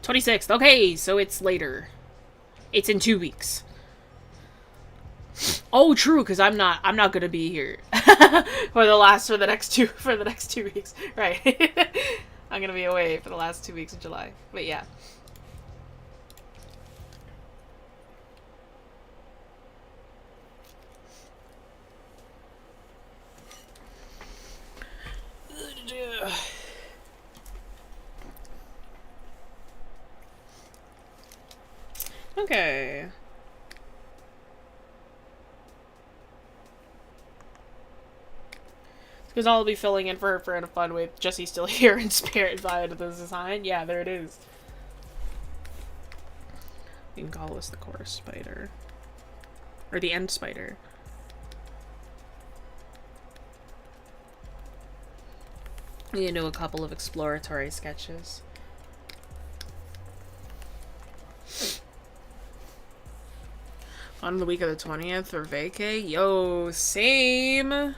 26th. Okay, so it's later. It's in 2 weeks. Oh, true, because I'm not gonna be here for the next 2 weeks, right? I'm gonna be away for the last 2 weeks of July. But yeah. Okay. Because I'll be filling in for her for in a fun way. Jessie still here in spirit via the design. Yeah, there it is. You can call this the chorus spider. Or the end spider. You can do a couple of exploratory sketches. On the week of the 20th or vacay? Yo, same!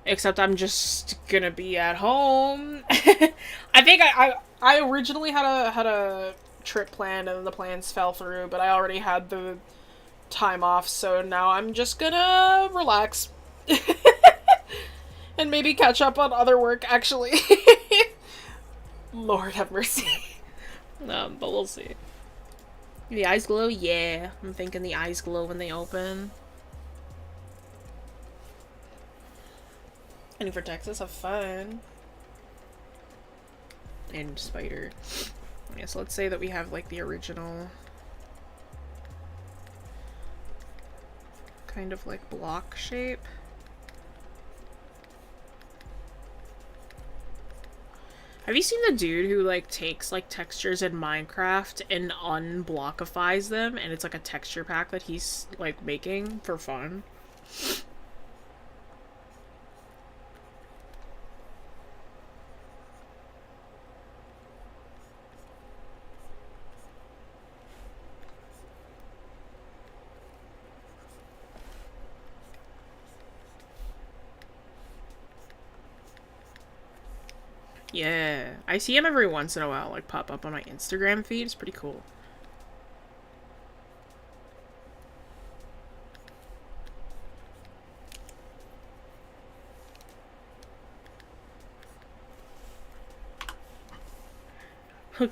Except I'm just gonna be at home. I think I originally had a trip planned and then the plans fell through, but I already had the time off, so now I'm just gonna relax. And maybe catch up on other work, actually. Lord have mercy. But we'll see. The eyes glow? Yeah. I'm thinking the eyes glow when they open. Heading for Texas, have fun. And spider. Yeah, so let's say that we have like the original kind of like block shape. Have you seen the dude who like takes like textures in Minecraft and unblockifies them, and it's like a texture pack that he's like making for fun? Yeah, I see him every once in a while, like pop up on my Instagram feed. It's pretty cool.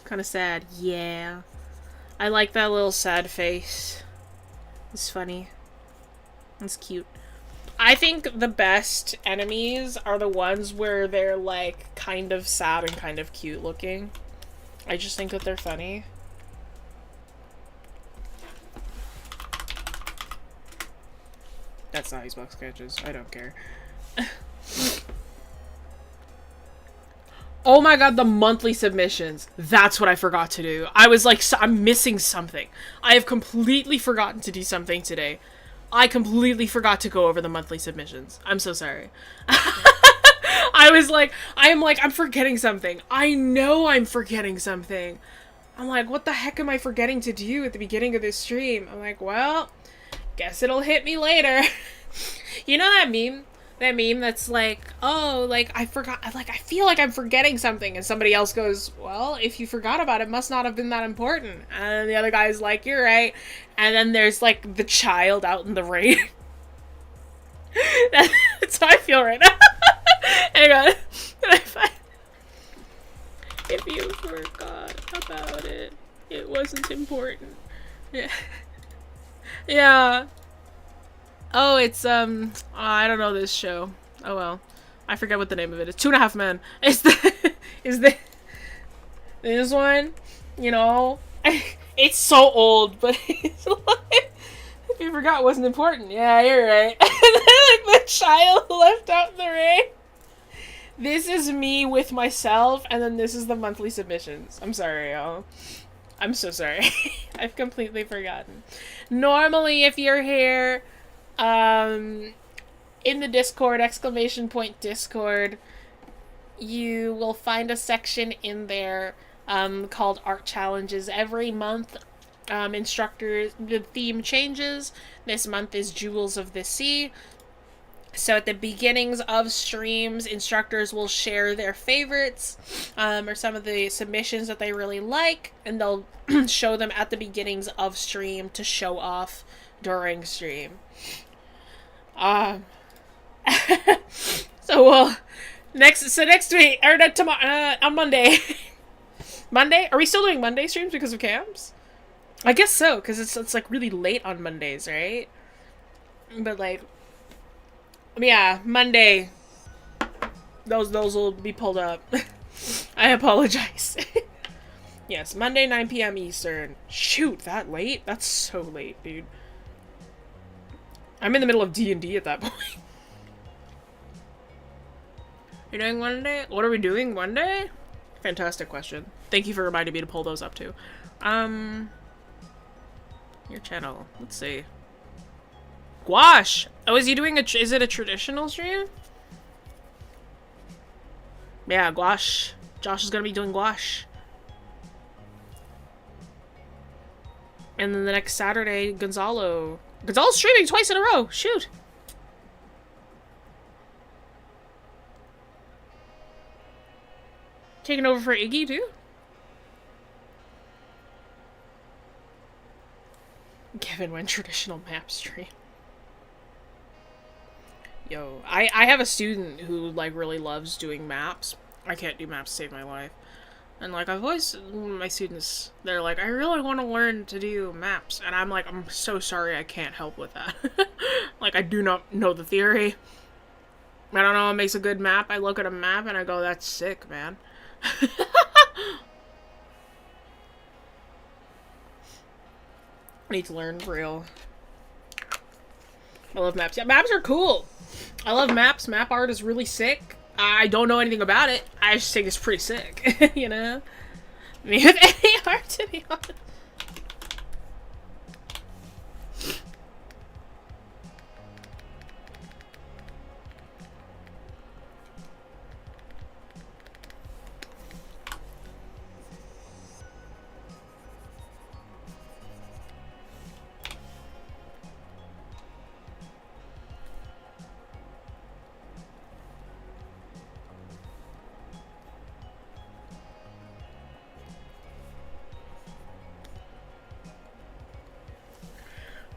Kind of sad. Yeah, I like that little sad face. It's funny. It's cute. I think the best enemies are the ones where they're like kind of sad and kind of cute looking. I just think that they're funny. That's not Xbox sketches. I don't care. Oh my god, the monthly submissions. That's what I forgot to do. I was like, I'm missing something. I have completely forgotten to do something today. I completely forgot to go over the monthly submissions. I'm so sorry. I'm forgetting something. I know I'm forgetting something. I'm like, what the heck am I forgetting to do at the beginning of this stream? I'm like, well, guess it'll hit me later. You know that meme? That meme that's like, oh, like, I forgot, like, I feel like I'm forgetting something, and somebody else goes, well, if you forgot about it, must not have been that important. And the other guy's like, you're right. And then there's, like, the child out in the rain. That's how I feel right now. Hang on. Can I find... If you forgot about it, it wasn't important. Yeah. Yeah. Oh, it's, I don't know this show. Oh, well. I forget what the name of it is. 2.5 Men. Is this one? You know? It's so old, but it's like, if you forgot it wasn't important. Yeah, you're right. And then, like, the child left out in the rain. This is me with myself, and then this is the monthly submissions. I'm sorry, y'all. I'm so sorry. I've completely forgotten. Normally, if you're here... in the Discord, !Discord, you will find a section in there, called Art Challenges. Every month, instructors, the theme changes. This month is Jewels of the Sea. So at the beginnings of streams, instructors will share their favorites, or some of the submissions that they really like, and they'll show them at the beginnings of stream to show off during stream. So next week, or tomorrow, on Monday. Monday? Are we still doing Monday streams because of cams? I guess so, because it's like really late on Mondays, right? But like, yeah, Monday. Those will be pulled up. I apologize. Yes, Monday 9 p.m. Eastern. Shoot, that late? That's so late, dude. I'm in the middle of D&D at that point. You're doing Monday? What are we doing Monday? Fantastic question. Thank you for reminding me to pull those up too. Your channel. Let's see. Gouache! Oh, is he doing is it a traditional stream? Yeah, gouache. Josh is gonna be doing gouache. And then the next Saturday, Gonzalo's streaming twice in a row. Shoot. Taking over for Iggy, too? Given when traditional map stream. Yo, I have a student who, like, really loves doing maps. I can't do maps to save my life. And, like, I've always, my students, they're like, I really want to learn to do maps. And I'm like, I'm so sorry I can't help with that. Like, I do not know the theory. I don't know what makes a good map. I look at a map and I go, that's sick, man. I need to learn for real. I love maps. Yeah, maps are cool. I love maps. Map art is really sick. I don't know anything about it. I just think it's pretty sick. You know? Me with any art, to be honest.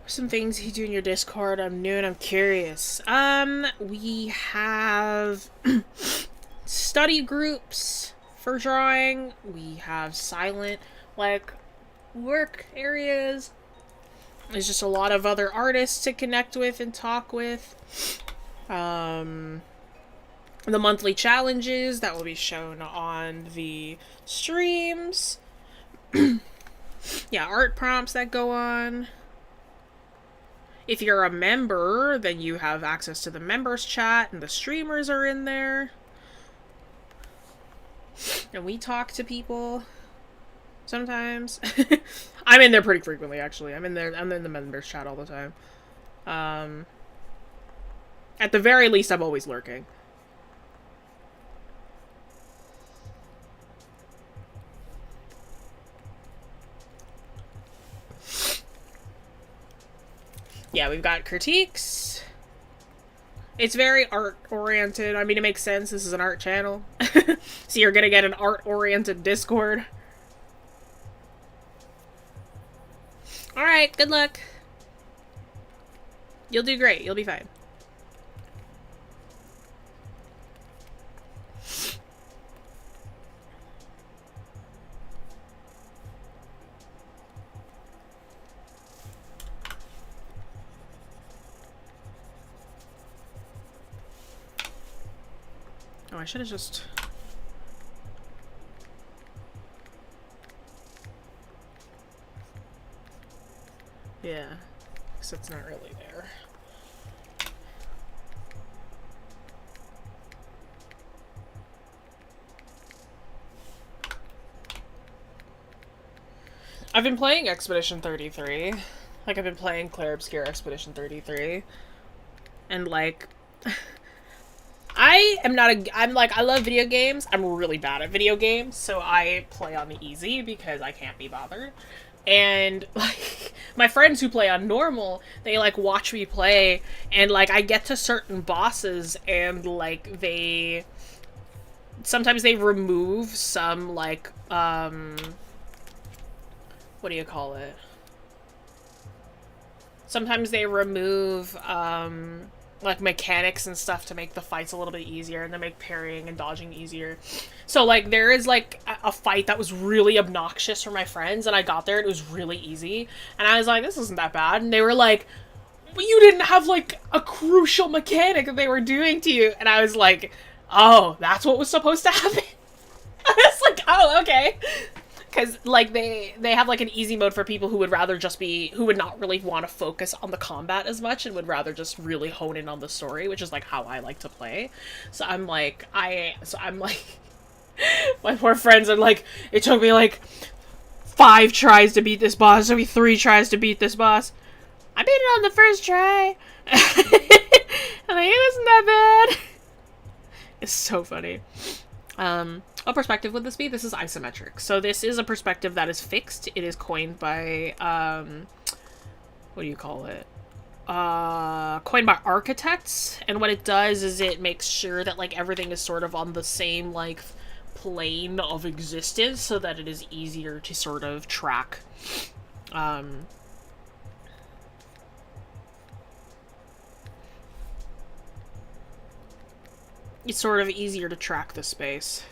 Some things you do in your Discord. I'm new and I'm curious. We have study groups for drawing. We have silent, like, work areas. There's just a lot of other artists to connect with and talk with. The monthly challenges that will be shown on the streams. Yeah, art prompts that go on. If you're a member, then you have access to the members chat, and the streamers are in there. And we talk to people sometimes. I'm in there pretty frequently, actually. I'm in the members chat all the time. At the very least, I'm always lurking. Yeah, we've got critiques. It's very art-oriented. I mean, it makes sense. This is an art channel. So you're gonna get an art-oriented Discord. Alright, good luck. You'll do great. You'll be fine. Oh, I should have just... Yeah, because it's not really there. I've been playing Expedition 33. Like, I've been playing Claire Obscure Expedition 33. And, like... I love video games. I'm really bad at video games, so I play on the easy because I can't be bothered. And, like, my friends who play on normal, they, like, watch me play, and, like, I get to certain bosses, and, like, sometimes they remove some, like, what do you call it? Sometimes they remove, like, mechanics and stuff to make the fights a little bit easier, and to make parrying and dodging easier. So, like, there is, like, a fight that was really obnoxious for my friends, and I got there and it was really easy. And I was like, this isn't that bad. And they were like, but you didn't have, like, a crucial mechanic that they were doing to you. And I was like, oh, that's what was supposed to happen? I was like, oh, okay. Because, like, they have, like, an easy mode for people who would rather just be... who would not really want to focus on the combat as much and would rather just really hone in on the story, which is, like, how I like to play. So I'm like... my poor friends are like, it took me, like, 5 tries to beat this boss. It took me 3 tries to beat this boss. I beat it on the first try. I'm like, it wasn't that bad. It's so funny. What perspective would this be? This is isometric. So this is a perspective that is fixed. It is coined by, what do you call it? Coined by architects. And what it does is it makes sure that, like, everything is sort of on the same, like, plane of existence so that it is easier to sort of track, it's sort of easier to track the space.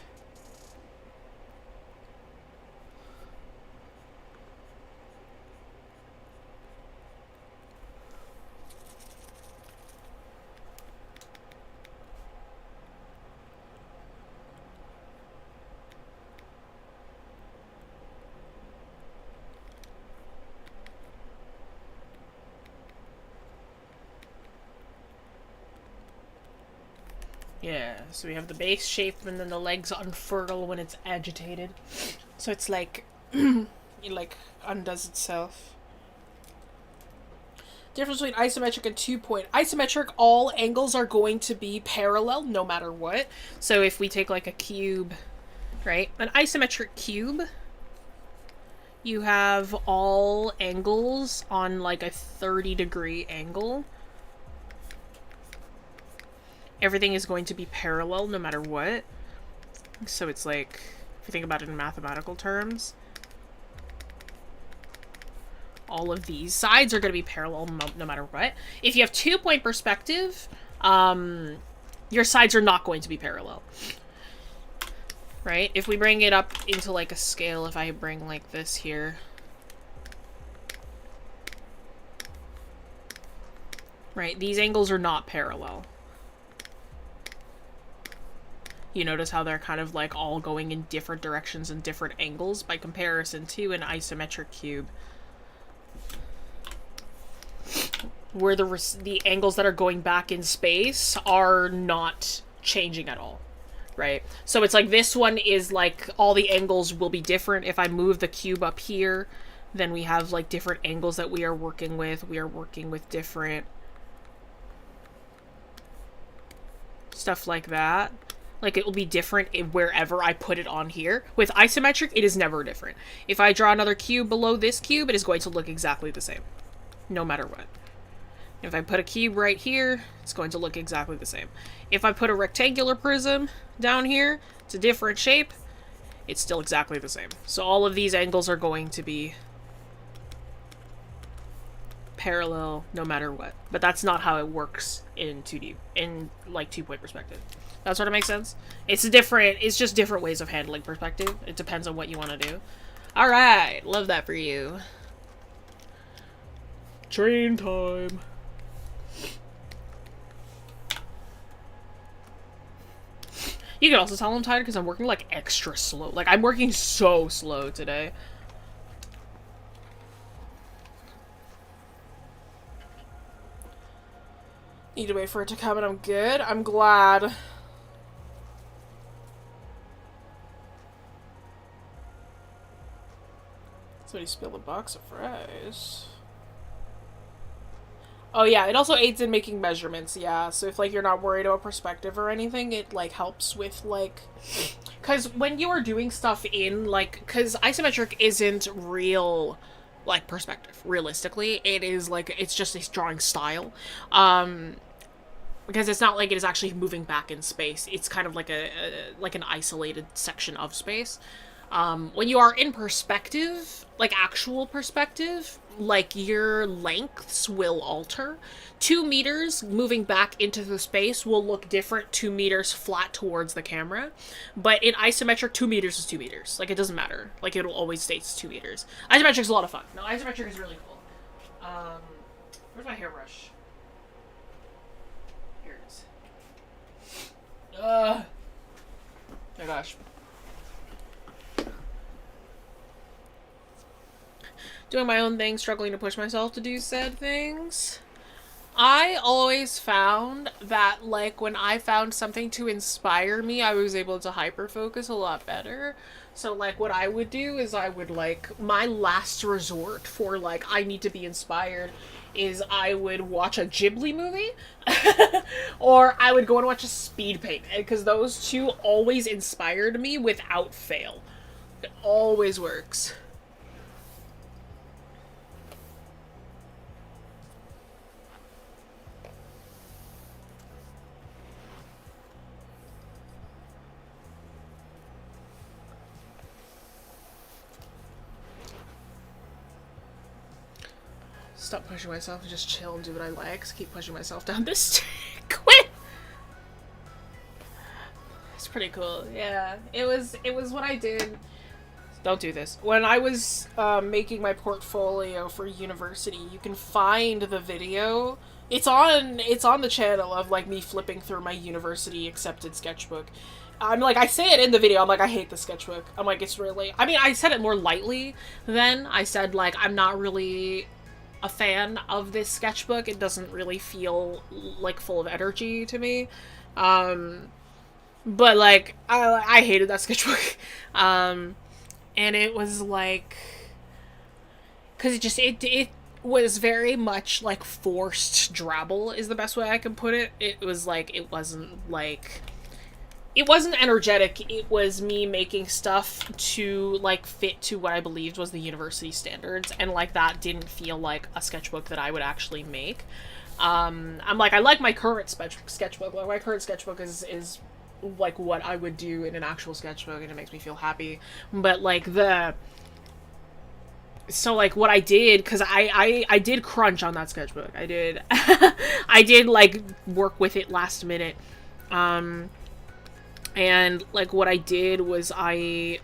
Yeah, so we have the base shape and then the legs unfurl when it's agitated. So it's like, it like undoes itself. Difference between isometric and 2-point. Isometric, all angles are going to be parallel no matter what. So if we take like a cube, right? An isometric cube, you have all angles on like a 30-degree angle. Everything is going to be parallel no matter what. So it's like, if you think about it in mathematical terms, all of these sides are going to be parallel no matter what. If you have 2-point perspective, your sides are not going to be parallel. Right? If we bring it up into like a scale, if I bring like this here. Right? These angles are not parallel. You notice how they're kind of like all going in different directions and different angles by comparison to an isometric cube. Where the angles that are going back in space are not changing at all, right? So it's like this one is like all the angles will be different. If I move the cube up here, then we have like different angles that we are working with. We are working with different stuff like that. Like, it will be different wherever I put it on here. With isometric, it is never different. If I draw another cube below this cube, it is going to look exactly the same. No matter what. If I put a cube right here, it's going to look exactly the same. If I put a rectangular prism down here, it's a different shape, it's still exactly the same. So all of these angles are going to be parallel no matter what. But that's not how it works in 2D, in like 2-point perspective. That sort of makes sense? It's just different ways of handling perspective. It depends on what you want to do. Alright, love that for you. Train time. You can also tell I'm tired because I'm working like extra slow. Like, I'm working so slow today. Need to wait for it to come and I'm good. I'm glad. Somebody spilled a box of fries. Oh yeah, it also aids in making measurements, yeah. So if, like, you're not worried about perspective or anything, it, like, helps with, like... Because when you are doing stuff in, like... Because isometric isn't real, like, perspective, realistically. It is, like, it's just a drawing style. Because it's not like it is actually moving back in space. It's kind of like like an isolated section of space. When you are in perspective, like actual perspective, like your lengths will alter. 2 meters moving back into the space will look different 2 meters flat towards the camera. But in isometric, 2 meters is 2 meters. Like, it doesn't matter. Like, it'll always stay 2 meters. Isometric is a lot of fun. No, isometric is really cool. Where's my hairbrush? Here it is. Oh my gosh. Doing my own thing, struggling to push myself to do said things. I always found that, like, when I found something to inspire me, I was able to hyper-focus a lot better. So, like, what I would do is I would, like, my last resort for, like, I need to be inspired is I would watch a Ghibli movie, or I would go and watch a speed paint, because those two always inspired me without fail. It always works. Stop pushing myself and just chill and do what I like. Keep pushing myself down this quit! pretty cool. Yeah, it was what I did. Don't do this. When I was making my portfolio for university, you can find the video. It's on the channel of like me flipping through my university accepted sketchbook. I'm like, I say it in the video, I'm like, I hate the sketchbook. I'm like, it's really, I mean, I said it more lightly then. I said, like, I'm not really a fan of this sketchbook. It doesn't really feel, like, full of energy to me. But, like, I hated that sketchbook. And it was, like, because it was very much, like, forced drabble is the best way I can put it. It was, like, it wasn't energetic. It was me making stuff to, like, fit to what I believed was the university standards, and, like, that didn't feel like a sketchbook that I would actually make. I'm like, I like my current sketchbook. Like, my current sketchbook is like, what I would do in an actual sketchbook, and it makes me feel happy. But, like, so, like, what I did, because I did crunch on that sketchbook. I did, I did, like, work with it last minute. And, like, what I did was I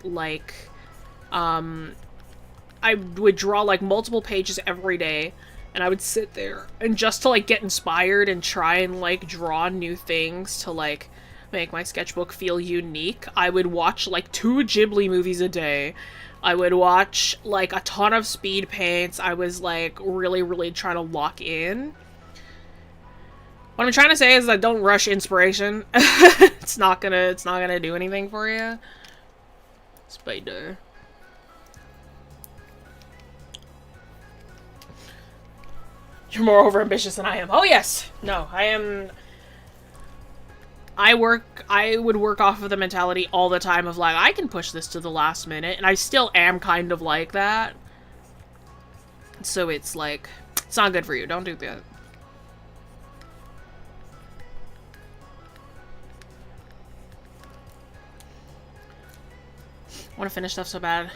would draw, like, multiple pages every day, and I would sit there, and just to, like, get inspired and try and, like, draw new things to, like, make my sketchbook feel unique, I would watch, like, 2 Ghibli movies a day. I would watch, like, a ton of speed paints. I was, like, really, really trying to lock in. What I'm trying to say is that don't rush inspiration. It's not gonna do anything for you. Spider. You're more overambitious than I am. Oh yes! No, I am... I would work off of the mentality all the time of, like, I can push this to the last minute, and I still am kind of like that. So it's, like, it's not good for you. Don't do that. I want to finish stuff so bad.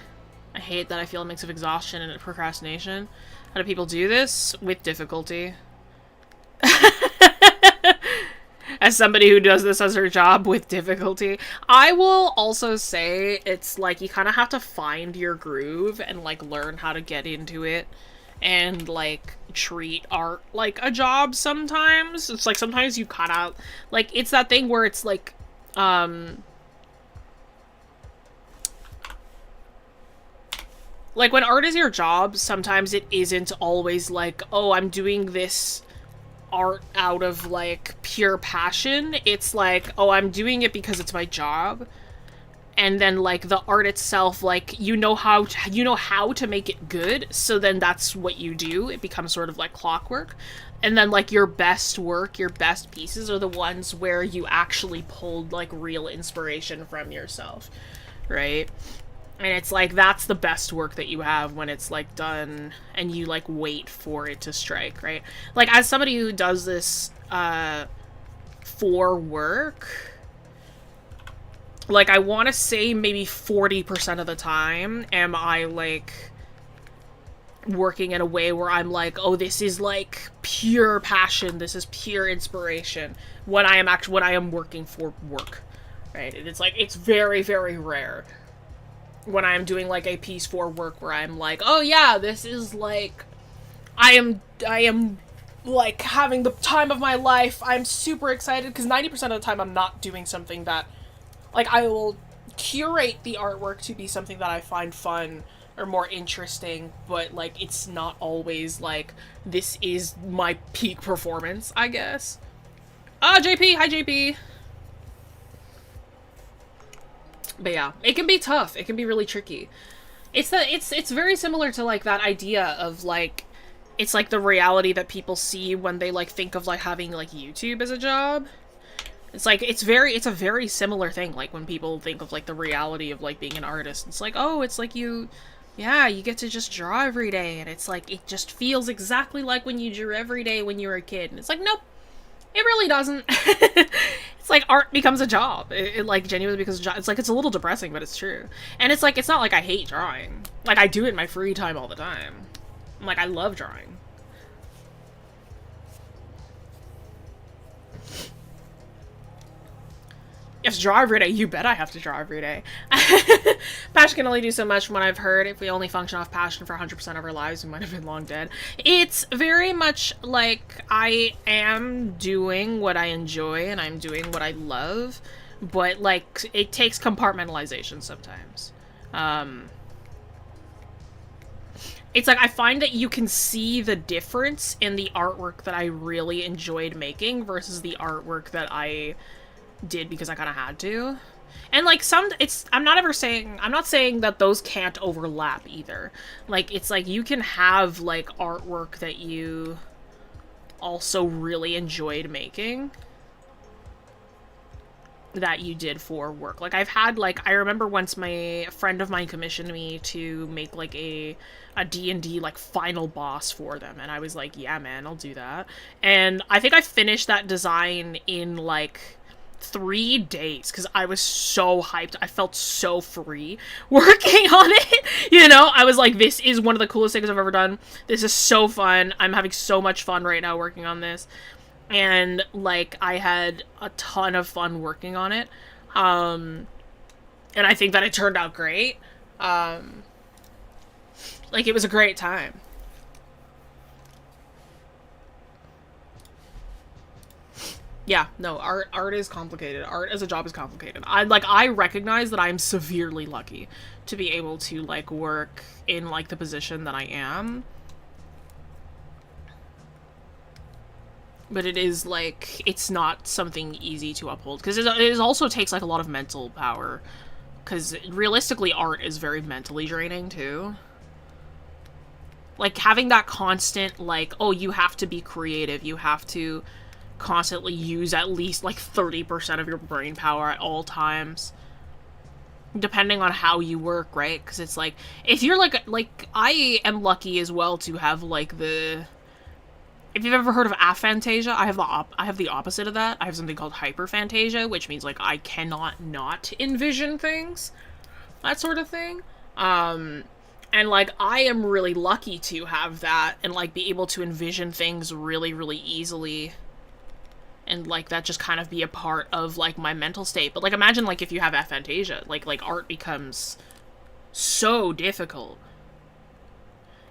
I hate that I feel a mix of exhaustion and procrastination. How do people do this? With difficulty. As somebody who does this as her job, with difficulty. I will also say it's like you kind of have to find your groove and, like, learn how to get into it and, like, treat art like a job sometimes. It's like sometimes you kind of, like, it's that thing where it's like, like, when art is your job, sometimes it isn't always like, oh, I'm doing this art out of, like, pure passion. It's like, oh, I'm doing it because it's my job. And then, like, the art itself, like, you know how to make it good, so then that's what you do. It becomes sort of like clockwork. And then, like, your best work, your best pieces are the ones where you actually pulled, like, real inspiration from yourself, right? And it's like, that's the best work that you have when it's, like, done and you, like, wait for it to strike, right? Like, as somebody who does this for work, like, I want to say maybe 40% of the time am I, like, working in a way where I'm like, oh, this is, like, pure passion, this is pure inspiration, when I am working for work, right? And it's like, it's very, very rare when I'm doing, like, a piece for work where I'm like, oh yeah, this is, like, I am, like, having the time of my life, I'm super excited, because 90% of the time I'm not doing something that, like, I will curate the artwork to be something that I find fun or more interesting, but, like, it's not always, like, this is my peak performance, I guess. JP! Hi, JP! But yeah, it can be tough. It can be really tricky. It's very similar to, like, that idea of, like, it's like the reality that people see when they, like, think of, like, having, like, YouTube as a job. It's like, it's a very similar thing, like, when people think of, like, the reality of, like, being an artist. It's like, oh, it's like you get to just draw every day, and it's like, it just feels exactly like when you drew every day when you were a kid. And it's like, nope. It really doesn't. It's like art becomes a job. It like genuinely becomes a job. It's like, it's a little depressing, but it's true. And it's like, it's not like I hate drawing. Like, I do it in my free time all the time. I'm like, I love drawing. You have to draw every day. You bet I have to draw every day. Passion can only do so much from what I've heard. If we only function off passion for 100% of our lives, we might have been long dead. It's very much like I am doing what I enjoy and I'm doing what I love, but, like, it takes compartmentalization sometimes. It's like I find that you can see the difference in the artwork that I really enjoyed making versus the artwork that I did because I kind of had to. And, like, I'm not saying that those can't overlap either. Like, it's like you can have, like, artwork that you also really enjoyed making that you did for work. Like, I've had, like, I remember once a friend of mine commissioned me to make, like, a D&D, like, final boss for them, and I was like, yeah, man, I'll do that. And I think I finished that design in, like, 3 days, because I was so hyped. I felt so free working on it, you know? I was like, this is one of the coolest things I've ever done. This is so fun. I'm having so much fun right now working on this. And, like, I had a ton of fun working on it. And I think that it turned out great. Like, it was a great time. Yeah, no, art is complicated. Art as a job is complicated. I recognize that I'm severely lucky to be able to, like, work in, like, the position that I am. But it is, like, it's not something easy to uphold. Because it also takes, like, a lot of mental power. Because, realistically, art is very mentally draining, too. Like, having that constant, like, oh, you have to be creative. You have to constantly use at least, like, 30% of your brain power at all times. Depending on how you work, right? Because it's, like, if you're, like, I am lucky as well to have, like, the... If you've ever heard of aphantasia, I have the opposite of that. I have something called hyperphantasia, which means, like, I cannot not envision things. That sort of thing. And, like, I am really lucky to have that and, like, be able to envision things really, really easily. And, like, that just kind of be a part of, like, my mental state. But, like, imagine, like, if you have aphantasia. Like, art becomes so difficult.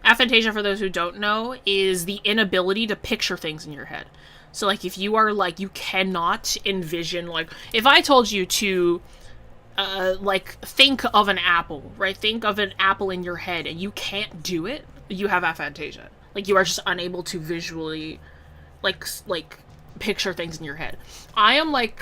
Aphantasia, for those who don't know, is the inability to picture things in your head. So, like, if you are, like, you cannot envision, like, if I told you to, like, think of an apple, right? Think of an apple in your head, and you can't do it, you have aphantasia. Like, you are just unable to visually, like, picture things in your head. I have, like,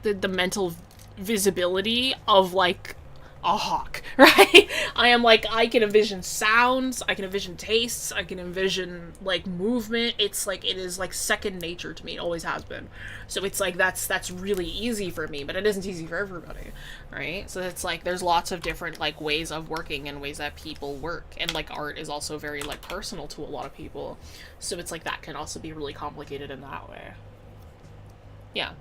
the mental visibility of, like, a hawk, right? I am, like, I can envision sounds, I can envision tastes, I can envision, like, movement. It's, like, it is, like, second nature to me. It always has been. So it's, like, that's really easy for me, but it isn't easy for everybody, right? So it's, like, there's lots of different, like, ways of working and ways that people work. And, like, art is also very, like, personal to a lot of people. So it's, like, that can also be really complicated in that way. Yeah.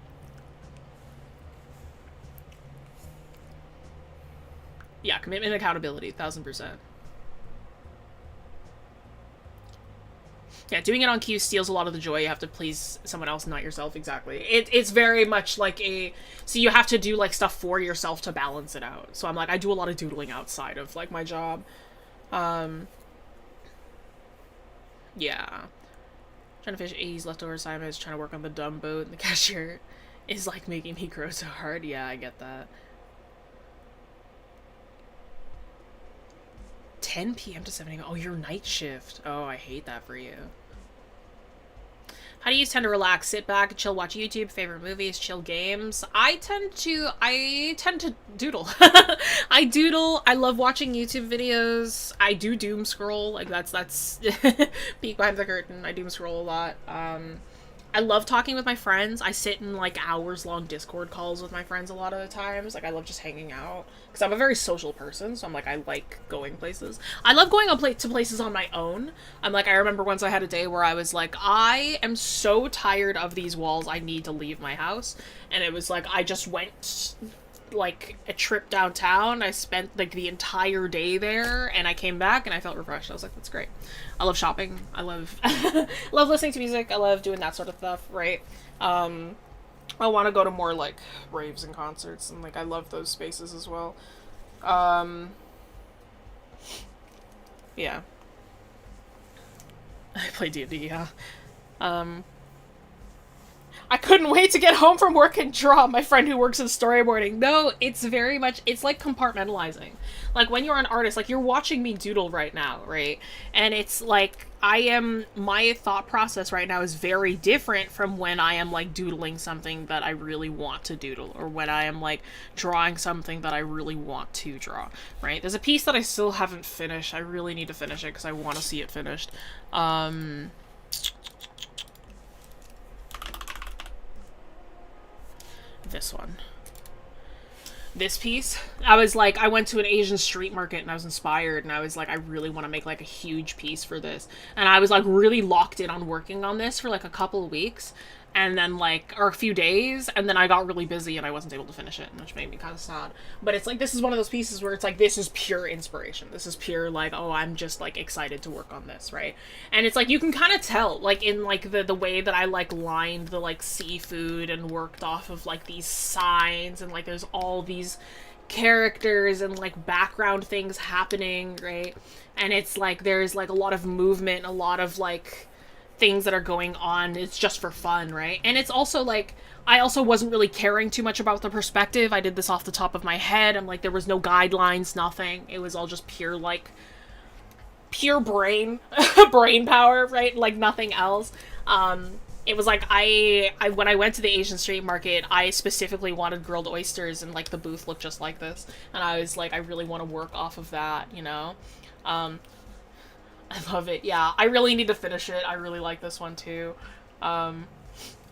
Yeah, commitment and accountability, 1000%. Yeah, doing it on cue steals a lot of the joy. You have to please someone else, not yourself, exactly. It's very much like a... So you have to do, like, stuff for yourself to balance it out. So I'm like, I do a lot of doodling outside of, like, my job. Yeah. Trying to finish 80s leftover assignments, trying to work on the dumb boat, and the cashier is, like, making me grow so hard. Yeah, I get that. 10 p.m. to 7 a.m. Oh, your night shift. Oh, I hate that for you. How do you tend to relax? Sit back, chill, watch YouTube, favorite movies, chill games? I tend to doodle. I doodle. I love watching YouTube videos. I do doom scroll. Like, that's peek behind the curtain. I doom scroll a lot. I love talking with my friends. I sit in, like, hours-long Discord calls with my friends a lot of the times. Like, I love just hanging out. Because I'm a very social person, so I'm like, I like going places. I love going to places on my own. I'm like, I remember once I had a day where I was like, I am so tired of these walls, I need to leave my house. And it was like, I just went, like, a trip downtown. I spent, like, the entire day there, and I came back, and I felt refreshed. I was like, that's great. I love shopping. I love love listening to music. I love doing that sort of stuff, right? I want to go to more, like, raves and concerts, and, like, I love those spaces as well. Yeah. I play D&D, yeah. I couldn't wait to get home from work and draw. My friend who works in storyboarding. No, it's very much, it's like compartmentalizing. Like when you're an artist, like you're watching me doodle right now, right? And it's like, my thought process right now is very different from when I am like doodling something that I really want to doodle, or when I am like drawing something that I really want to draw, right? There's a piece that I still haven't finished. I really need to finish it because I want to see it finished. This one. This piece, I was like, I went to an Asian street market and I was inspired, and I was like, I really want to make like a huge piece for this. And I was like really locked in on working on this for like a couple of weeks, and then like, or a few days, and then I got really busy and I wasn't able to finish it, which made me kind of sad. But it's like, this is one of those pieces where it's like, this is pure inspiration. This is pure like, oh, I'm just like excited to work on this, right? And it's like, you can kind of tell, like in like the way that I like lined the like seafood and worked off of like these signs, and like there's all these characters and like background things happening, right? And it's like, there's like a lot of movement, a lot of like things that are going on. It's just for fun, right? And it's also like, I also wasn't really caring too much about the perspective. I did this off the top of my head. I'm like, there was no guidelines, nothing. It was all just pure like pure brain brain power, right? Like nothing else. It was like, I when I went to the Asian street market, I specifically wanted grilled oysters, and like the booth looked just like this, and I was like, I really want to work off of that, you know. I love it. Yeah, I really need to finish it. I really like this one too.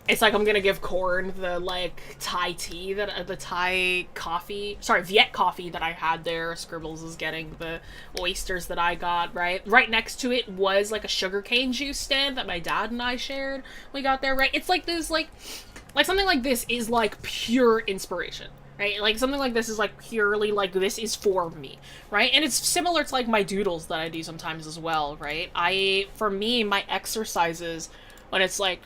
It's like, I'm gonna give Corn the like Thai tea that the Thai coffee, sorry, Viet coffee that I had there. Scribbles is getting the oysters that I got. Right next to it was like a sugarcane juice stand that my dad and I shared. We got there, right? It's like this, like something like this is like pure inspiration. Right? Like, something like this is, like, purely, like, this is for me, right? And it's similar to, like, my doodles that I do sometimes as well, right? For me, my exercises, when it's, like,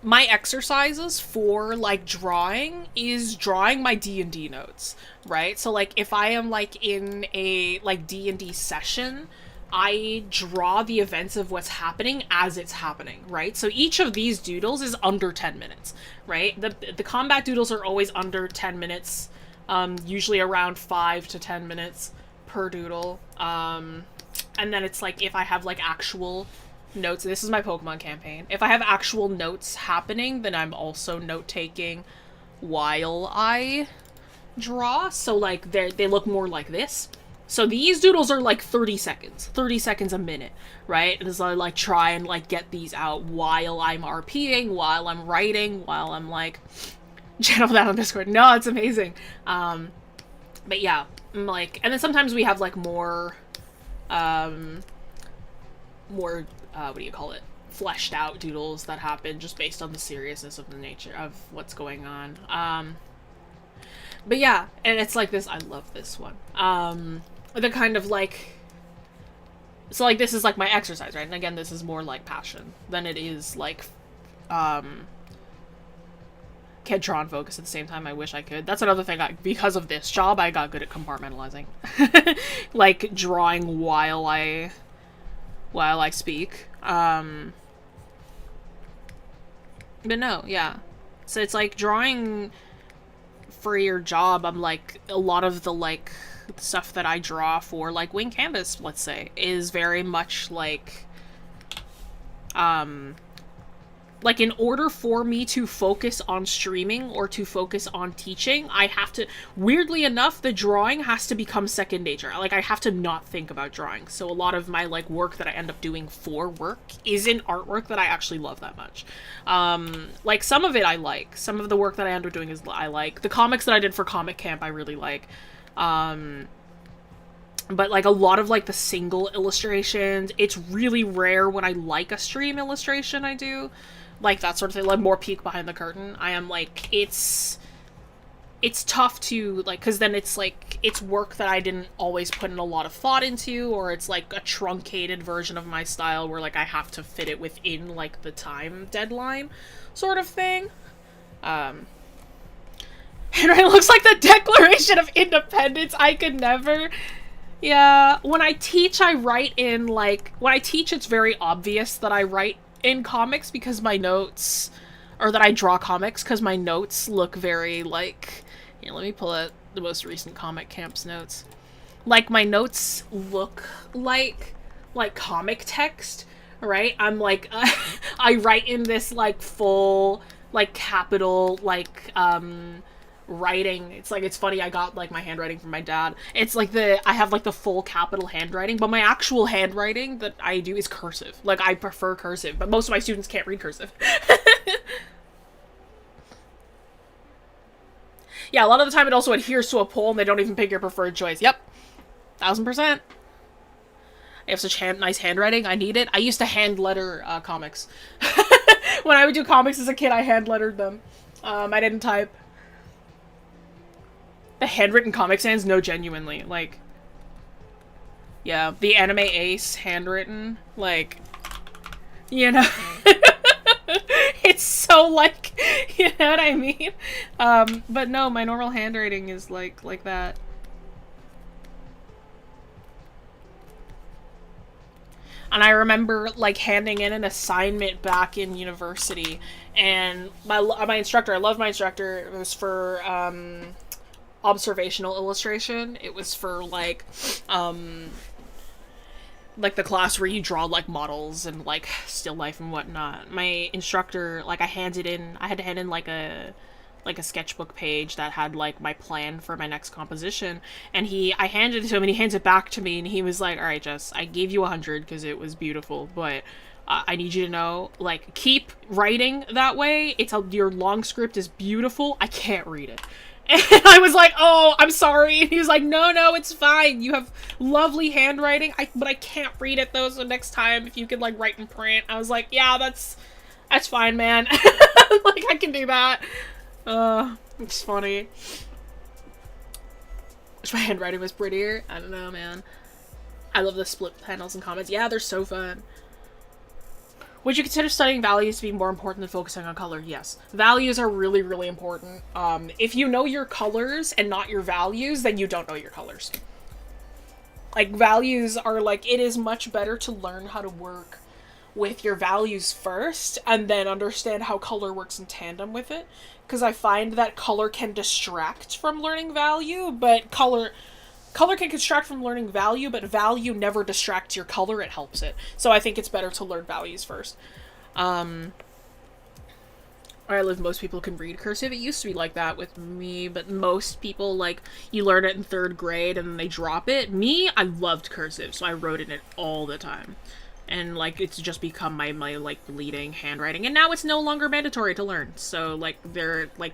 my exercises for, like, drawing is drawing my D&D notes, right? So, like, if I am, like, in a, like, D&D session, I draw the events of what's happening as it's happening, right? So each of these doodles is under 10 minutes, right? The combat doodles are always under 10 minutes, usually around 5 to 10 minutes per doodle. And then it's like, if I have like actual notes, this is my Pokemon campaign. If I have actual notes happening, then I'm also note-taking while I draw. So like, they look more like this. So these doodles are like 30 seconds a minute, right? As I like try and like get these out while I'm RPing, while I'm writing, while I'm like, channel that on Discord. No, it's amazing. But yeah, like, and then sometimes we have like more, what do you call it? Fleshed out doodles that happen just based on the seriousness of the nature of what's going on. But yeah, and it's like this, I love this one. The kind of like, so like this is like my exercise, right? And again, this is more like passion than it is like, can't draw and focus at the same time. I wish I could. That's another thing, because of this job, I got good at compartmentalizing. Like drawing while I speak. But no, yeah. So it's like drawing for your job, I'm like, a lot of the like stuff that I draw for like Wing Canvas, let's say, is very much like in order for me to focus on streaming or to focus on teaching, I have to, weirdly enough, the drawing has to become second nature. Like, I have to not think about drawing. So a lot of my, like, work that I end up doing for work isn't artwork that I actually love that much. Like, some of it I like. Some of the work that I end up doing is I like. The comics that I did for Comic Camp I really like. But, like, a lot of, like, the single illustrations, it's really rare when I like a stream illustration I do. Like, that sort of thing, like, more peek behind the curtain. I am, like, it's it's tough to, like, because then it's like it's work that I didn't always put in a lot of thought into, or it's like a truncated version of my style where like I have to fit it within like the time deadline sort of thing. And it looks like the Declaration of Independence. I could never. Yeah, when I teach, I write in, like, when I teach, it's very obvious that I write in comics because my notes, or that I draw comics because my notes look very, like, here, let me pull out the most recent Comic Camp's notes. Like, my notes look like comic text, right? I'm like, I write in this, like, full, like, capital, like, writing. It's like, it's funny, I got like my handwriting from my dad. It's like I have like the full capital handwriting, but my actual handwriting that I do is cursive. Like, I prefer cursive, but most of my students can't read cursive. Yeah, a lot of the time it also adheres to a poem. They don't even pick your preferred choice. Yep, 1000%. I have such nice handwriting. I need it. I used to hand letter comics. When I would do comics as a kid, I hand lettered them. I didn't type. The handwritten Comic Sans? No, genuinely. Like, yeah, the Anime Ace handwritten, like, you know, it's so, like, you know what I mean? But no, my normal handwriting is like that. And I remember, like, handing in an assignment back in university, and my instructor, I love my instructor, it was for, observational illustration. It was for like the class where you draw like models and like still life and whatnot. My instructor, like, I had to hand in like a sketchbook page that had like my plan for my next composition, and I handed it to him and he hands it back to me and he was like, all right, Jess, I gave you 100 because it was beautiful, but I need you to know, like, keep writing that way. Your long script is beautiful. I can't read it. And I was like, oh, I'm sorry. And he was like, no, it's fine. You have lovely handwriting. But I can't read it, though, so next time, if you could, like, write in print. I was like, yeah, that's fine, man. Like, I can do that. It's funny. Wish my handwriting was prettier. I don't know, man. I love the split panels and comments. Yeah, they're so fun. Would you consider studying values to be more important than focusing on color? Yes. Values are really, really important. If you know your colors and not your values, then you don't know your colors. Like, values are like, it is much better to learn how to work with your values first and then understand how color works in tandem with it. Because I find that color can distract from learning value, but color can distract from learning value, but value never distracts your color, it helps it. So I think it's better to learn values first. Where I live, most people can read cursive. It used to be like that with me, but most people, like, you learn it in 3rd grade and then they drop it. Me, I loved cursive, so I wrote in it all the time. And, like, it's just become my like, leading handwriting. And now it's no longer mandatory to learn. So, like,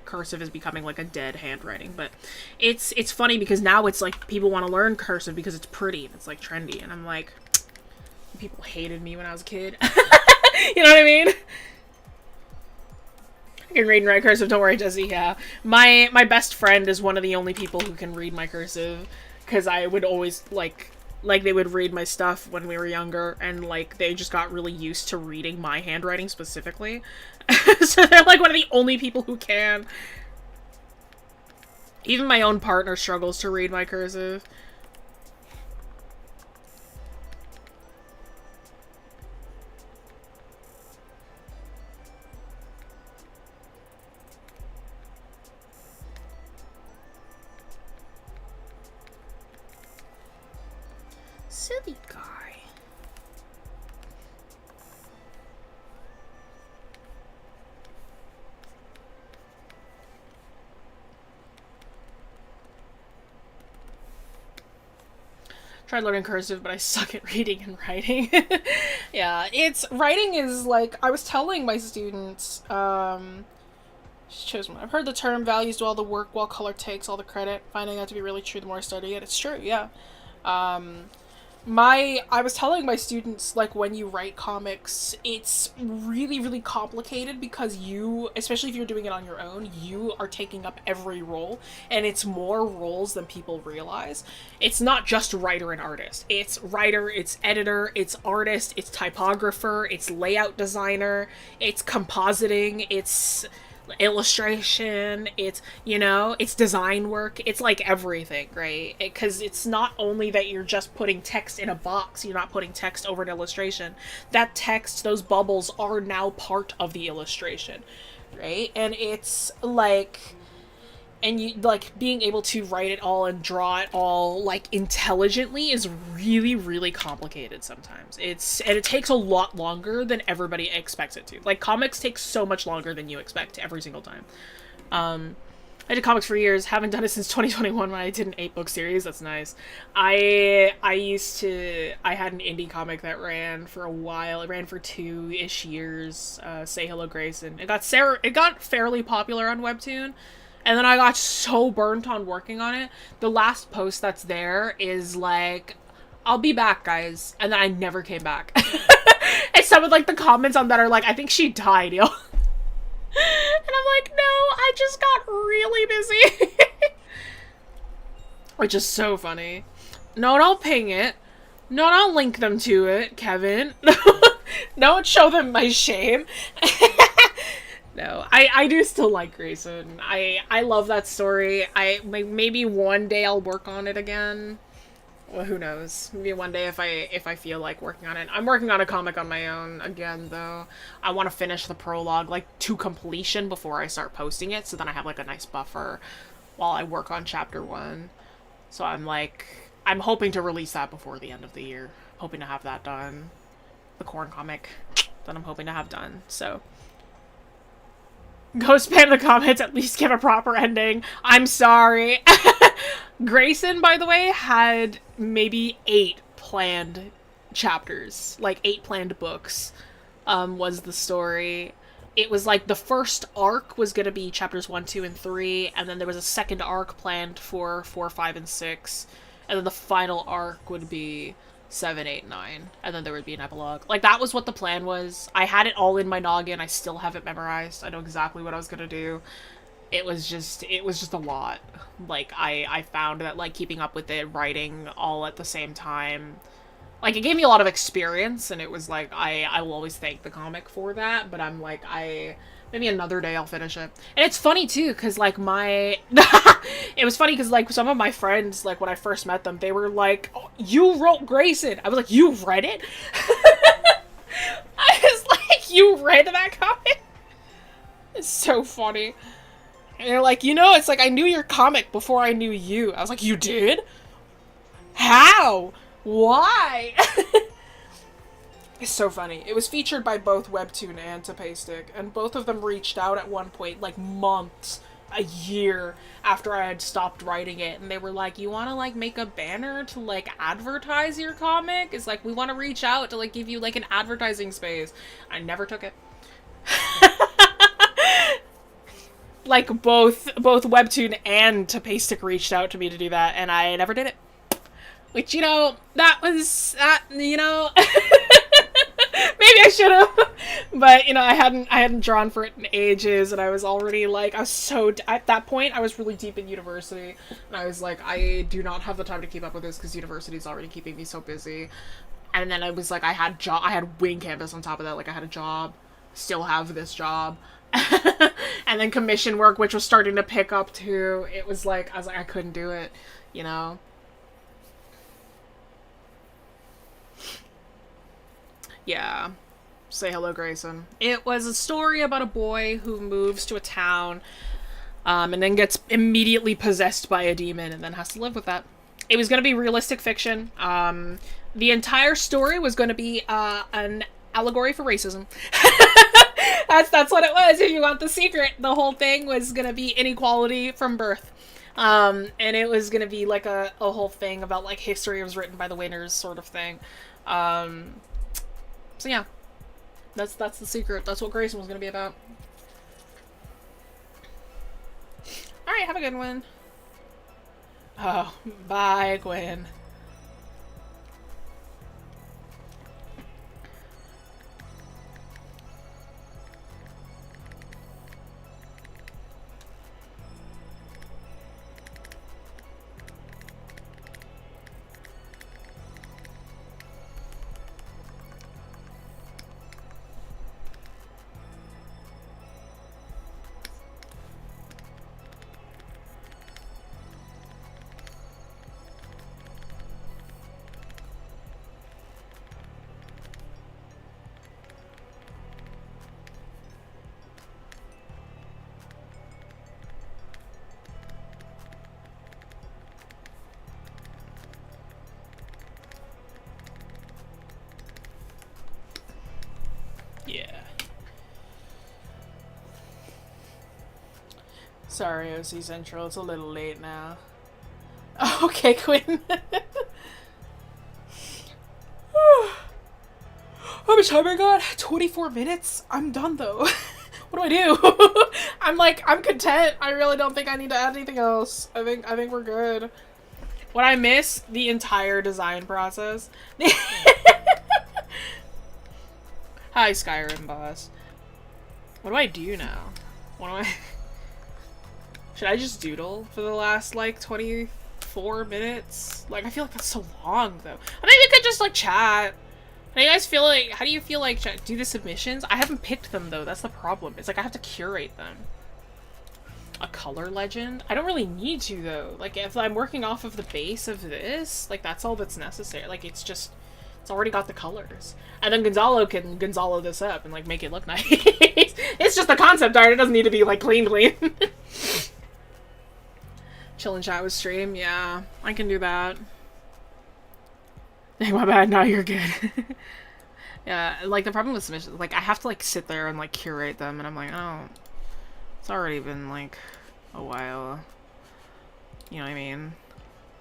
cursive is becoming, like, a dead handwriting. But it's funny because now it's, like, people want to learn cursive because it's pretty and it's, like, trendy. And I'm like, people hated me when I was a kid. You know what I mean? I can read and write cursive, don't worry, Jessie, yeah. My best friend is one of the only people who can read my cursive. Because I would always, like, they would read my stuff when we were younger, and, like, they just got really used to reading my handwriting specifically. So they're, like, one of the only people who can. Even my own partner struggles to read my cursive. Silly guy. Tried learning cursive, but I suck at reading and writing. Yeah, writing is like, I was telling my students, she chose one. I've heard the term values do all the work while color takes all the credit. Finding that to be really true the more I study it. It's true, yeah. I was telling my students, like, when you write comics, it's really, really complicated because you, especially if you're doing it on your own, you are taking up every role, and it's more roles than people realize. It's not just writer and artist. It's writer, it's editor, it's artist, it's typographer, it's layout designer, it's compositing, it's illustration, it's, you know, it's design work, it's like everything, right? Because it's not only that you're just putting text in a box, you're not putting text over an illustration. That text, those bubbles are now part of the illustration, right? And it's like, and you like being able to write it all and draw it all like intelligently is really, really complicated sometimes. It takes a lot longer than everybody expects it to. Like, comics take so much longer than you expect every single time. I did comics for years, haven't done it since 2021 when I did an 8-book series. That's nice. I had an indie comic that ran for a while. It ran for 2-ish years. Say Hello Grayson. It got fairly popular on Webtoon. And then I got so burnt on working on it. The last post that's there is like, I'll be back, guys. And then I never came back. And some of like the comments on that are like, I think she died, yo. And I'm like, no, I just got really busy. Which is so funny. No, don't ping it. No, don't link them to it, Kevin. Don't show them my shame. No, I do still like Grayson. I love that story. Maybe one day I'll work on it again. Well, who knows? Maybe one day if I feel like working on it. I'm working on a comic on my own again, though. I want to finish the prologue like to completion before I start posting it, so then I have like a nice buffer while I work on chapter 1. So I'm hoping to release that before the end of the year. Hoping to have that done. The corn comic that I'm hoping to have done. So go spam the comments, at least give a proper ending. I'm sorry. Grayson, by the way, had maybe 8 planned chapters. Like, 8 planned books, was the story. It was like the first arc was going to be chapters 1, 2, and 3, and then there was a second arc planned for 4, 5, and 6, and then the final arc would be 7, 8, 9, and then there would be an epilogue. Like, that was what the plan was. I had it all in my noggin. I still have it memorized. I know exactly what I was gonna do. It was just a lot. Like, I found that, like, keeping up with it, writing all at the same time, like, it gave me a lot of experience, and it was like, I will always thank the comic for that, but I'm like, maybe another day I'll finish it. And it's funny, too, because, like, it was funny because, like, some of my friends, like, when I first met them, they were like, oh, you wrote Grayson. I was like, you read it? I was like, you read that comic? It's so funny. And they're like, you know, it's like, I knew your comic before I knew you. I was like, you did? How? Why? It's so funny. It was featured by both Webtoon and Tapastic, and both of them reached out at one point, like months, a year after I had stopped writing it, and they were like, you want to, like, make a banner to, like, advertise your comic? It's like, we want to reach out to, like, give you, like, an advertising space. I never took it. Like, both Webtoon and Tapastic reached out to me to do that, and I never did it. Which, you know, you know, maybe I should have, but, you know, I hadn't drawn for it in ages, and I was already, like, at that point, I was really deep in university, and I was like, I do not have the time to keep up with this, because university is already keeping me so busy. And then I was like, I had Wing Campus on top of that, like, I had a job, still have this job, and then commission work, which was starting to pick up, too. It was like, I was like, I couldn't do it, you know? Yeah. Say Hello, Grayson. It was a story about a boy who moves to a town, and then gets immediately possessed by a demon and then has to live with that. It was going to be realistic fiction. The entire story was going to be an allegory for racism. That's what it was. If you want the secret, the whole thing was going to be inequality from birth. And it was going to be like a whole thing about, like, history was written by the winners sort of thing. So yeah, that's the secret. That's what Grayson was gonna be about. Alright, have a good one. Oh, bye, Gwen. Yeah. Sorry, OC Central. It's a little late now. Okay, Quinn. How much time I got? 24 minutes? I'm done, though. What do I do? I'm content. I really don't think I need to add anything else. I think we're good. What I miss, the entire design process. Hi, Skyrim boss. What do I do now? What do I... Should I just doodle for the last, like, 24 minutes? Like, I feel like that's so long, though. I think we could just, like, chat. How do you guys feel like... How do you feel like... Do the submissions? I haven't picked them, though. That's the problem. It's like I have to curate them. A color legend? I don't really need to, though. Like, if I'm working off of the base of this, like, that's all that's necessary. Like, it's just... It's already got the colors. And then Gonzalo can Gonzalo this up and, like, make it look nice. It's just the concept art. It doesn't need to be, like, clean. Chill and chat with stream. Yeah, I can do that. Hey, my bad. Now you're good. Yeah, like, the problem with submissions, like, I have to, like, sit there and, like, curate them, and I'm like, oh, it's already been, like, a while. You know what I mean?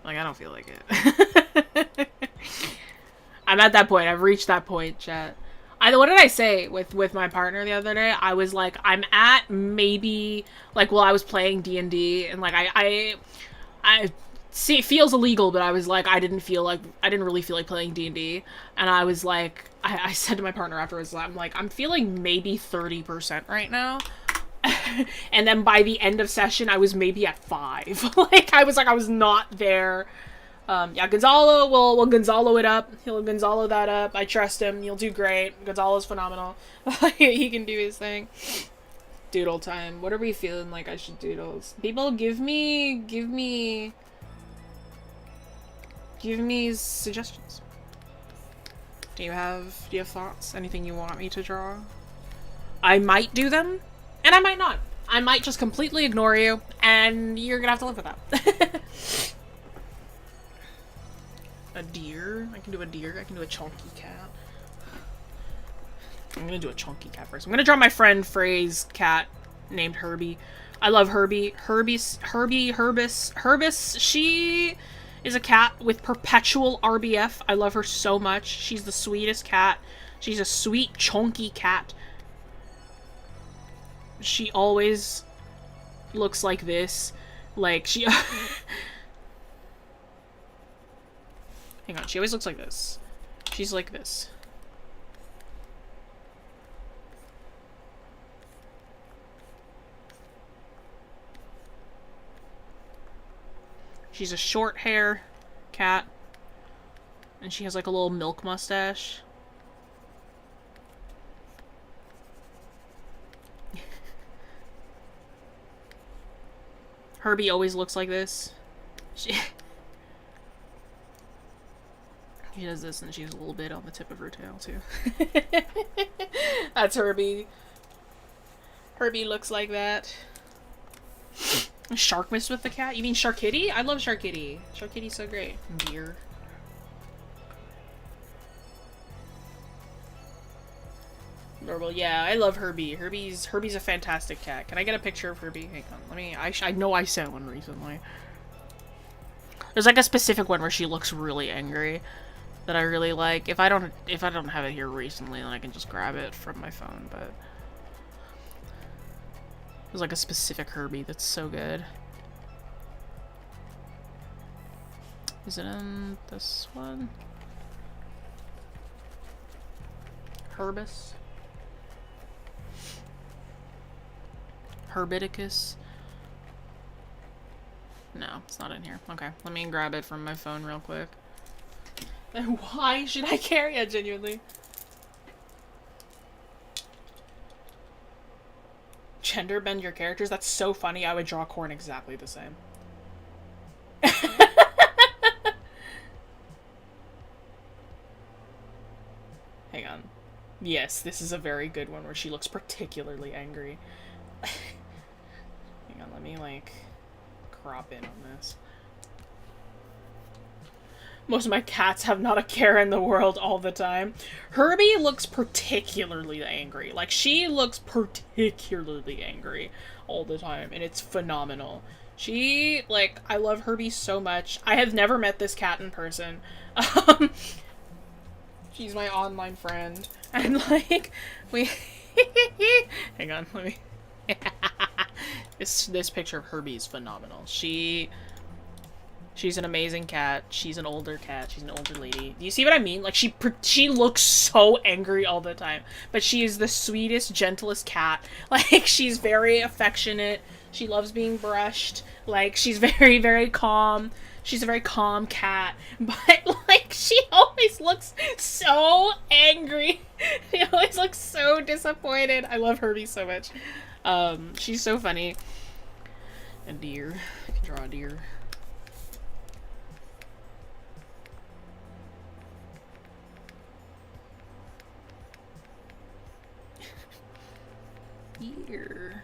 Like, I don't feel like it. I'm at that point. I've reached that point, chat. What did I say with my partner the other day? I was like, I'm at maybe, like, while I was playing D&D, and, like, I see, it feels illegal, but I was like, I didn't really feel like playing D&D, and I was like, I said to my partner afterwards, I'm like, I'm feeling maybe 30% right now, and then by the end of session, I was maybe at 5. I was not there. Yeah, Gonzalo will Gonzalo it up. He'll Gonzalo that up. I trust him. He'll do great. Gonzalo's phenomenal. He can do his thing. Doodle time. What are we feeling like I should doodle? People, give me suggestions. Do you have thoughts? Anything you want me to draw? I might do them, and I might not. I might just completely ignore you, and you're gonna have to live with that. A deer? I can do a deer. I can do a chunky cat. I'm gonna do a chunky cat first. I'm gonna draw my friend Frey's cat named Herbie. I love Herbie. Herbis. She is a cat with perpetual RBF. I love her so much. She's the sweetest cat. She's a sweet, chunky cat. She always looks like this. Like, she... Hang on, she always looks like this. She's like this. She's a short hair cat. And she has like a little milk mustache. Herbie always looks like this. She does this, and she has a little bit on the tip of her tail, too. That's Herbie. Herbie looks like that. Shark mist with the cat? You mean Sharkitty? I love Sharkitty. Sharkitty's so great. Deer. Normal. Yeah, I love Herbie. Herbie's a fantastic cat. Can I get a picture of Herbie? Hang on. Let me... I know I sent one recently. There's like a specific one where she looks really angry that I really like. If I don't have it here recently, then I can just grab it from my phone, but there's like a specific Herbie that's so good. Is it in this one? Herbis? Herbiticus? No, it's not in here. Okay, let me grab it from my phone real quick. And why should I carry it, genuinely? Gender bend your characters? That's so funny. I would draw Corn exactly the same. Hang on. Yes, this is a very good one where she looks particularly angry. Hang on, let me, like, crop in on this. Most of my cats have not a care in the world all the time. Herbie looks particularly angry. Like, she looks particularly angry all the time, and it's phenomenal. She, like, I love Herbie so much. I have never met this cat in person. Um, she's my online friend. And, like, we... Hang on, let me... This picture of Herbie is phenomenal. She's an amazing cat. She's an older cat. She's an older lady. Do you see what I mean? Like, she looks so angry all the time. But she is the sweetest, gentlest cat. Like, she's very affectionate. She loves being brushed. Like, she's very, very calm. She's a very calm cat. But, like, she always looks so angry. She always looks so disappointed. I love Herbie so much. She's so funny. A deer. I can draw a deer. Deer.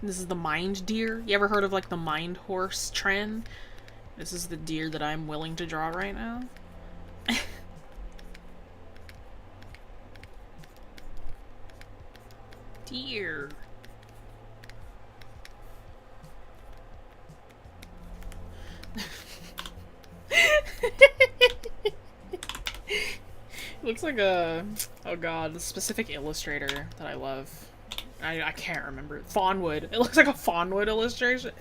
This is the mind deer. You ever heard of, like, the mind horse trend? This is the deer that I'm willing to draw right now. Deer. Looks like a... Oh god, the specific illustrator that I love. I can't remember. Fawnwood. It looks like a Fawnwood illustration.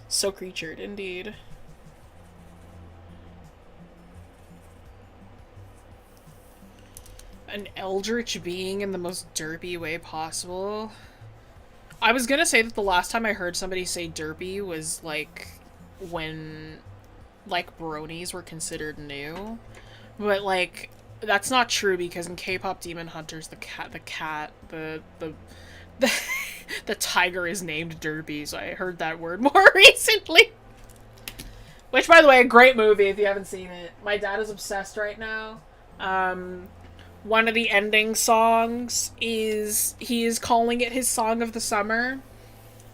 So creatured, indeed. An eldritch being in the most derpy way possible. I was gonna say that the last time I heard somebody say derpy was, like, when, like, bronies were considered new. But, like, that's not true because in K-pop Demon Hunters, the tiger is named Derpy, so I heard that word more recently. Which, by the way, a great movie if you haven't seen it. My dad is obsessed right now. One of the ending songs is, he is calling it his song of the summer.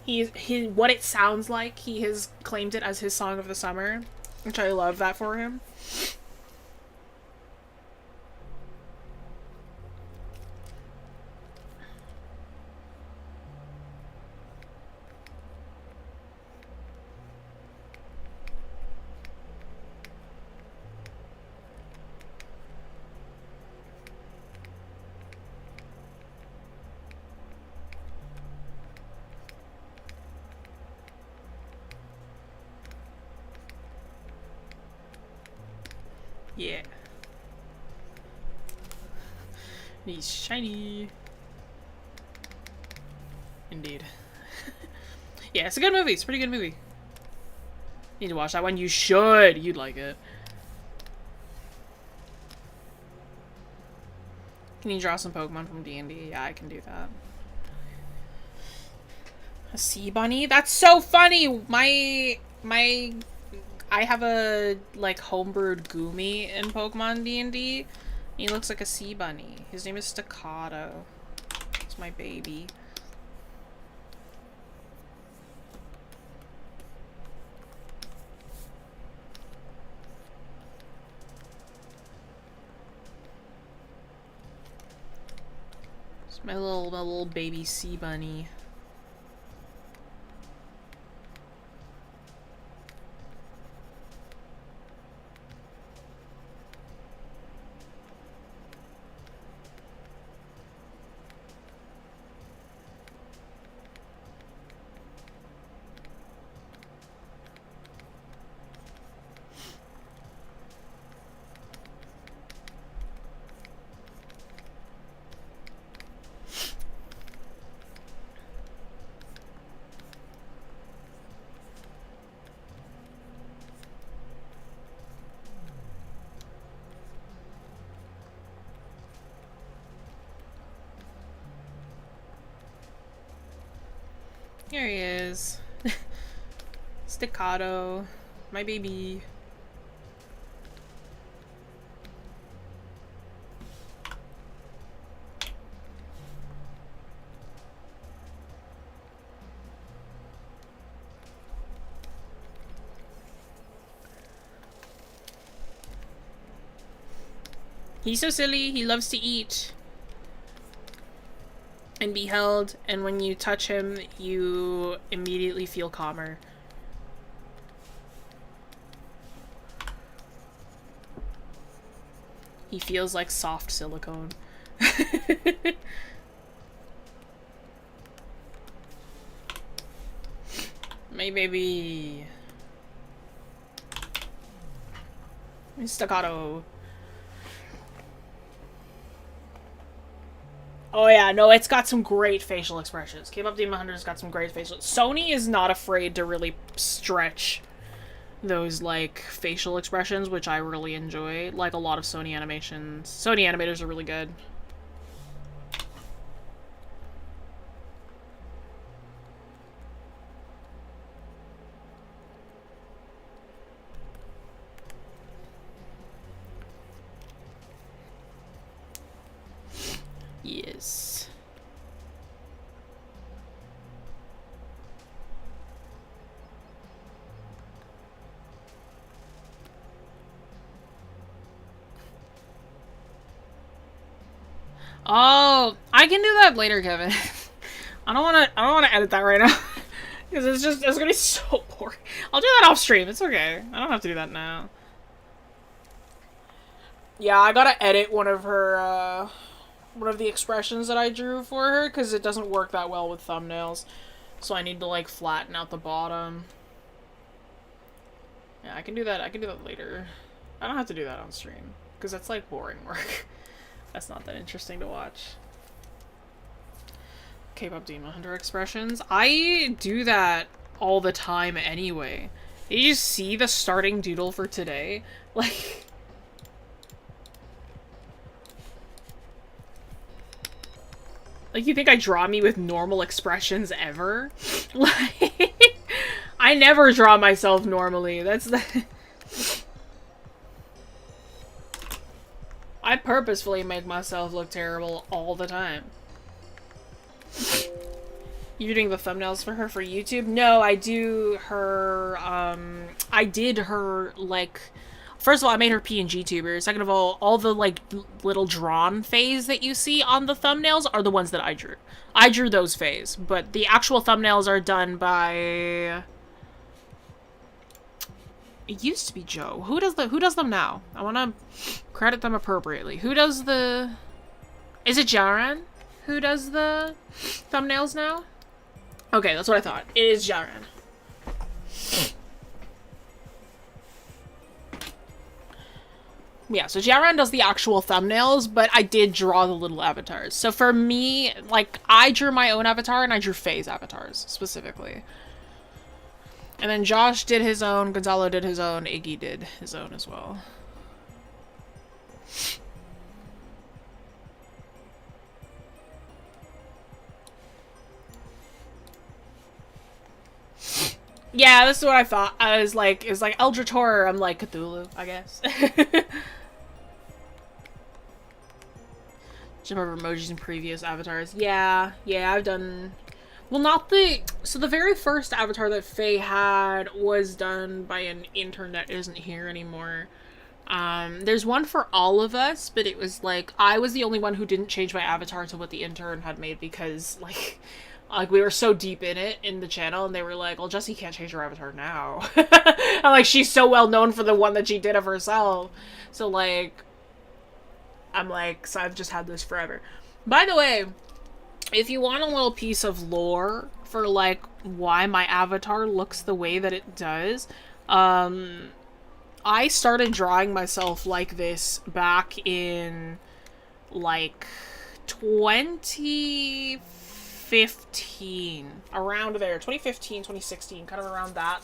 What it sounds like, he has claimed it as his song of the summer, which I love that for him. Yeah. He's shiny. Indeed. Yeah, it's a good movie. It's a pretty good movie. You need to watch that one. You should. You'd like it. Can you draw some Pokemon from D&D? Yeah, I can do that. A sea bunny? That's so funny! I have a, like, homebrewed Goomy in Pokemon D&D. He looks like a sea bunny. His name is Staccato. It's my baby. It's my little baby sea bunny. Here he is. Staccato. My baby. He's so silly. He loves to eat and be held, and when you touch him, you immediately feel calmer. He feels like soft silicone. My baby. Staccato. Oh yeah, no, it's got some great facial expressions. K-pop Demon Hunter's got some great facial. Sony is not afraid to really stretch those, like, facial expressions, which I really enjoy. Like a lot of Sony animations. Sony animators are really good. Yes. Oh, I can do that later, Kevin. I don't want to edit that right now. Because it's gonna be so boring. I'll do that off stream. It's okay. I don't have to do that now. Yeah, I gotta edit one of the expressions that I drew for her, because it doesn't work that well with thumbnails. So I need to, like, flatten out the bottom. Yeah, I can do that later. I don't have to do that on stream, because that's, like, boring work. That's not that interesting to watch. K-pop Demon Hunter expressions. I do that all the time anyway. Did you see the starting doodle for today? Like... Like, you think I draw me with normal expressions ever? Like, I never draw myself normally. That's the... I purposefully make myself look terrible all the time. You're doing the thumbnails for her for YouTube? No, I do her, I did her, like... First of all, I made her PNG tuber. Second of all the, like, little drawn phase that you see on the thumbnails are the ones that I drew. I drew those phase, but the actual thumbnails are done by... It used to be Joe. Who does them now? I want to credit them appropriately. Who does the... Is it Jaran who does the thumbnails now? Okay, that's what I thought. It is Jaran. Yeah, so Jaran does the actual thumbnails, but I did draw the little avatars. So for me, like, I drew my own avatar, and I drew Faye's avatars, specifically. And then Josh did his own, Gonzalo did his own, Iggy did his own as well. Yeah, this is what I thought. I was like, it was like Eldritch Horror, I'm like Cthulhu, I guess. Jump over emojis in previous avatars. Yeah, I've done... Well, not the... So the very first avatar that Faye had was done by an intern that isn't here anymore. There's one for all of us, but it was like, I was the only one who didn't change my avatar to what the intern had made because, like we were so deep in it in the channel, and they were like, well, Jessie can't change her avatar now. And, like, she's so well known for the one that she did of herself. So, like... I'm like, so I've just had this forever. By the way, if you want a little piece of lore for, like, why my avatar looks the way that it does, I started drawing myself like this back in, like, 2015. Around there. 2015, 2016, kind of around that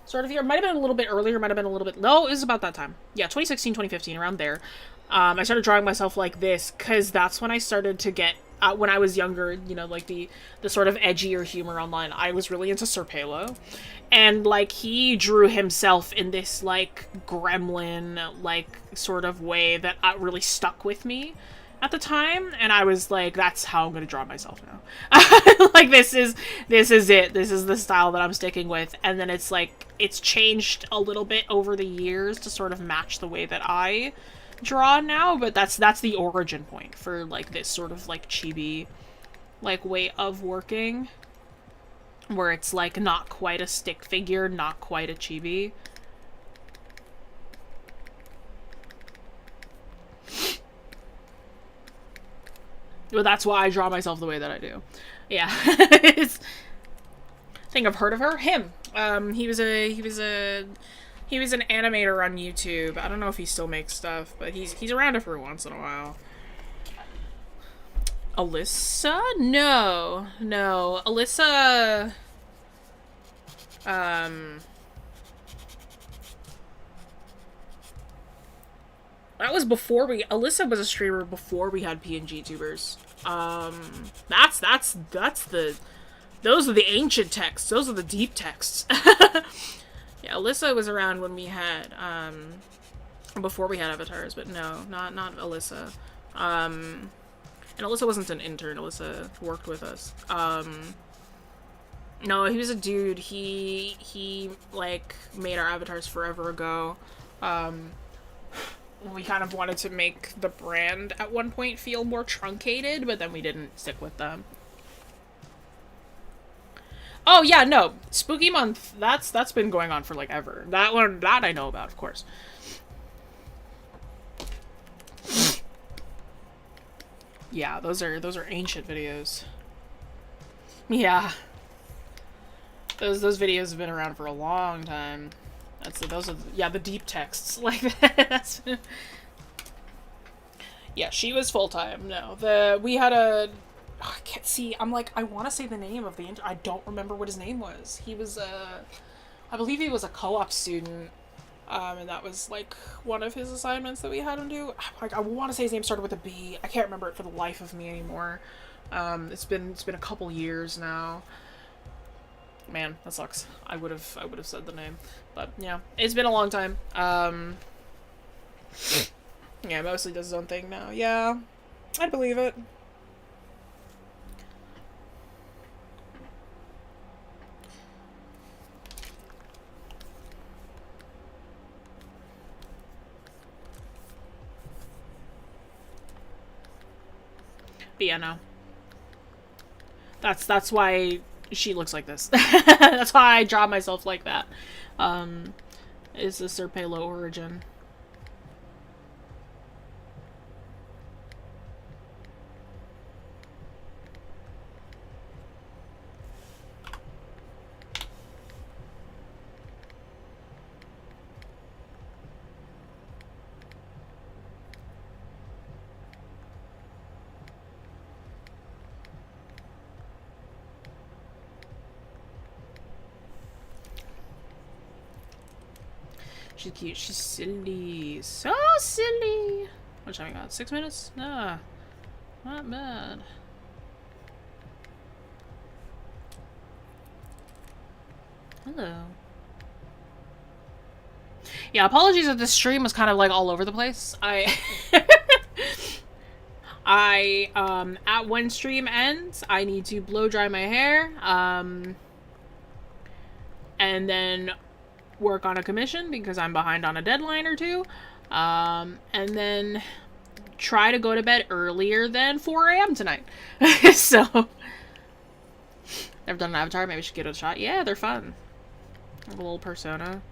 sort of year. Might have been a little bit earlier, might have been a little bit... No, it was about that time. Yeah, 2016, 2015, around there. I started drawing myself like this, because that's when I started to get, when I was younger, you know, like, the sort of edgier humor online. I was really into Sir Palo, and, like, he drew himself in this, like, gremlin, like, sort of way that really stuck with me at the time, and I was like, that's how I'm gonna draw myself now. Like, this is it. This is the style that I'm sticking with, and then it's, like, it's changed a little bit over the years to sort of match the way that I draw now, but that's the origin point for, like, this sort of, like, chibi, like, way of working, where it's, like, not quite a stick figure, not quite a chibi. But that's why I draw myself the way that I do. Yeah. I think I've heard of her. Him. He was an animator on YouTube. I don't know if he still makes stuff, but he's around every once in a while. Alyssa? No. Alyssa... That was before Alyssa was a streamer before we had PNG tubers. Those are the ancient texts. Those are the deep texts. Yeah, Alyssa was around when we had, before we had avatars, but no, not Alyssa. And Alyssa wasn't an intern. Alyssa worked with us. No, he was a dude. He like made our avatars forever ago. We kind of wanted to make the brand at one point feel more truncated, but then we didn't stick with them. Oh yeah, no. Spooky Month, that's been going on for like ever. That one, that I know about, of course. Yeah, those are ancient videos. Yeah. Those videos have been around for a long time. Those are the deep texts like that. Yeah, she was full time. No, we had a. Oh, I can't see. I'm like, I want to say the name of the. I don't remember what his name was. He was I believe he was a co-op student, and that was like one of his assignments that we had him do. Like, I want to say his name started with a B. I can't remember it for the life of me anymore. It's been a couple years now. Man, that sucks. I would have said the name, but yeah, it's been a long time. Yeah, mostly does his own thing now. Yeah, I believe it. But yeah, no. That's why she looks like this. That's why I draw myself like that. Is the Serpelo origin. She's cute. She's silly. So silly. What time we got? 6 minutes? Nah. Not bad. Hello. Yeah, apologies if this stream was kind of like all over the place. At when stream ends, I need to blow dry my hair, and then work on a commission because I'm behind on a deadline or two, and then try to go to bed earlier than 4 a.m. tonight. So, never done an avatar, maybe we should give it a shot. Yeah, they're fun. A little persona.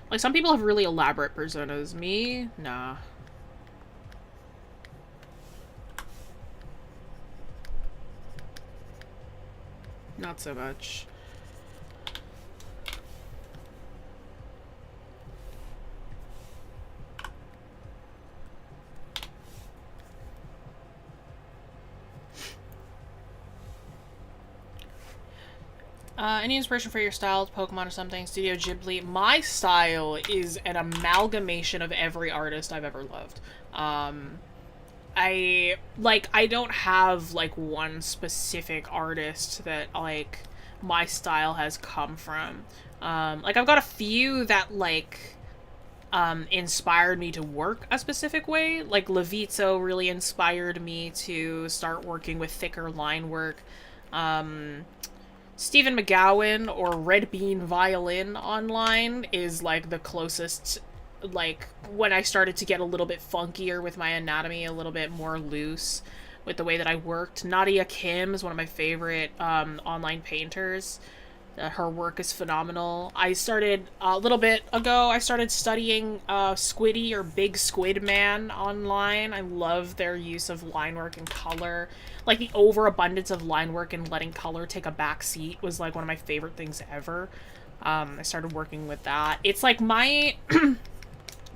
Like, some people have really elaborate personas. Me? Nah. Not so much. Any inspiration for your style, Pokemon or something? Studio Ghibli. My style is an amalgamation of every artist I've ever loved. I don't have, like, one specific artist that, like, my style has come from. Like, I've got a few that, like, inspired me to work a specific way. Like, Levizzo really inspired me to start working with thicker line work. Stephen McGowan or Red Bean Violin online is like the closest, like when I started to get a little bit funkier with my anatomy, a little bit more loose with the way that I worked. Nadia Kim is one of my favorite online painters. Her work is phenomenal. I started a little bit ago, I started studying Squiddy or Big Squid Man online. I love their use of line work and color. Like the overabundance of line work and letting color take a back seat was like one of my favorite things ever. I started working with that. It's like my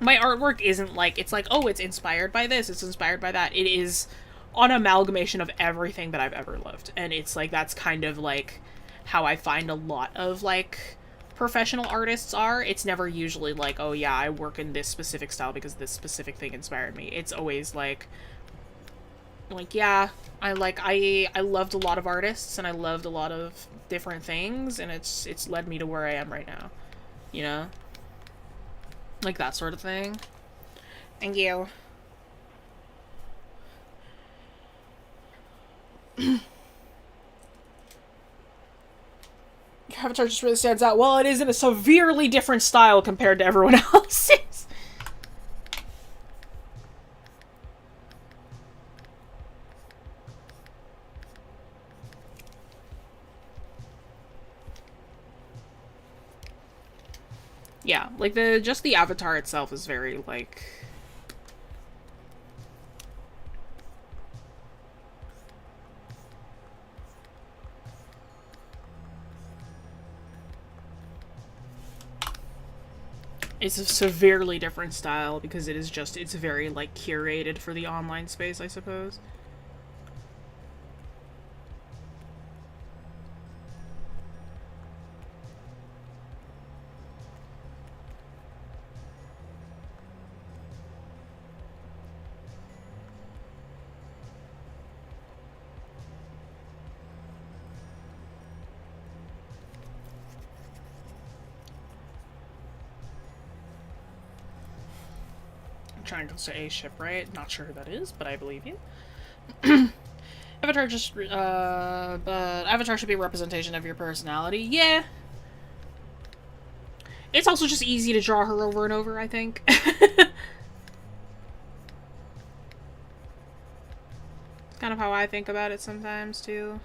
my artwork isn't like, it's like, oh, it's inspired by this, it's inspired by that. It is an amalgamation of everything that I've ever loved. And it's like, that's kind of like how I find a lot of like professional artists are. It's never usually like, oh yeah, I work in this specific style because this specific thing inspired me. It's always like yeah, I loved a lot of artists and I loved a lot of different things, and it's led me to where I am right now. You know? Like that sort of thing. Thank you. Avatar just really stands out. Well, it is in a severely different style compared to everyone else's. Yeah, like just the avatar itself is very like it's a severely different style because it is just, it's very like curated for the online space, I suppose. Trying to say a ship, right? Not sure who that is, but I believe you. Avatar just, but Avatar should be a representation of your personality. Yeah. It's also just easy to draw her over and over, I think. It's kind of how I think about it sometimes, too.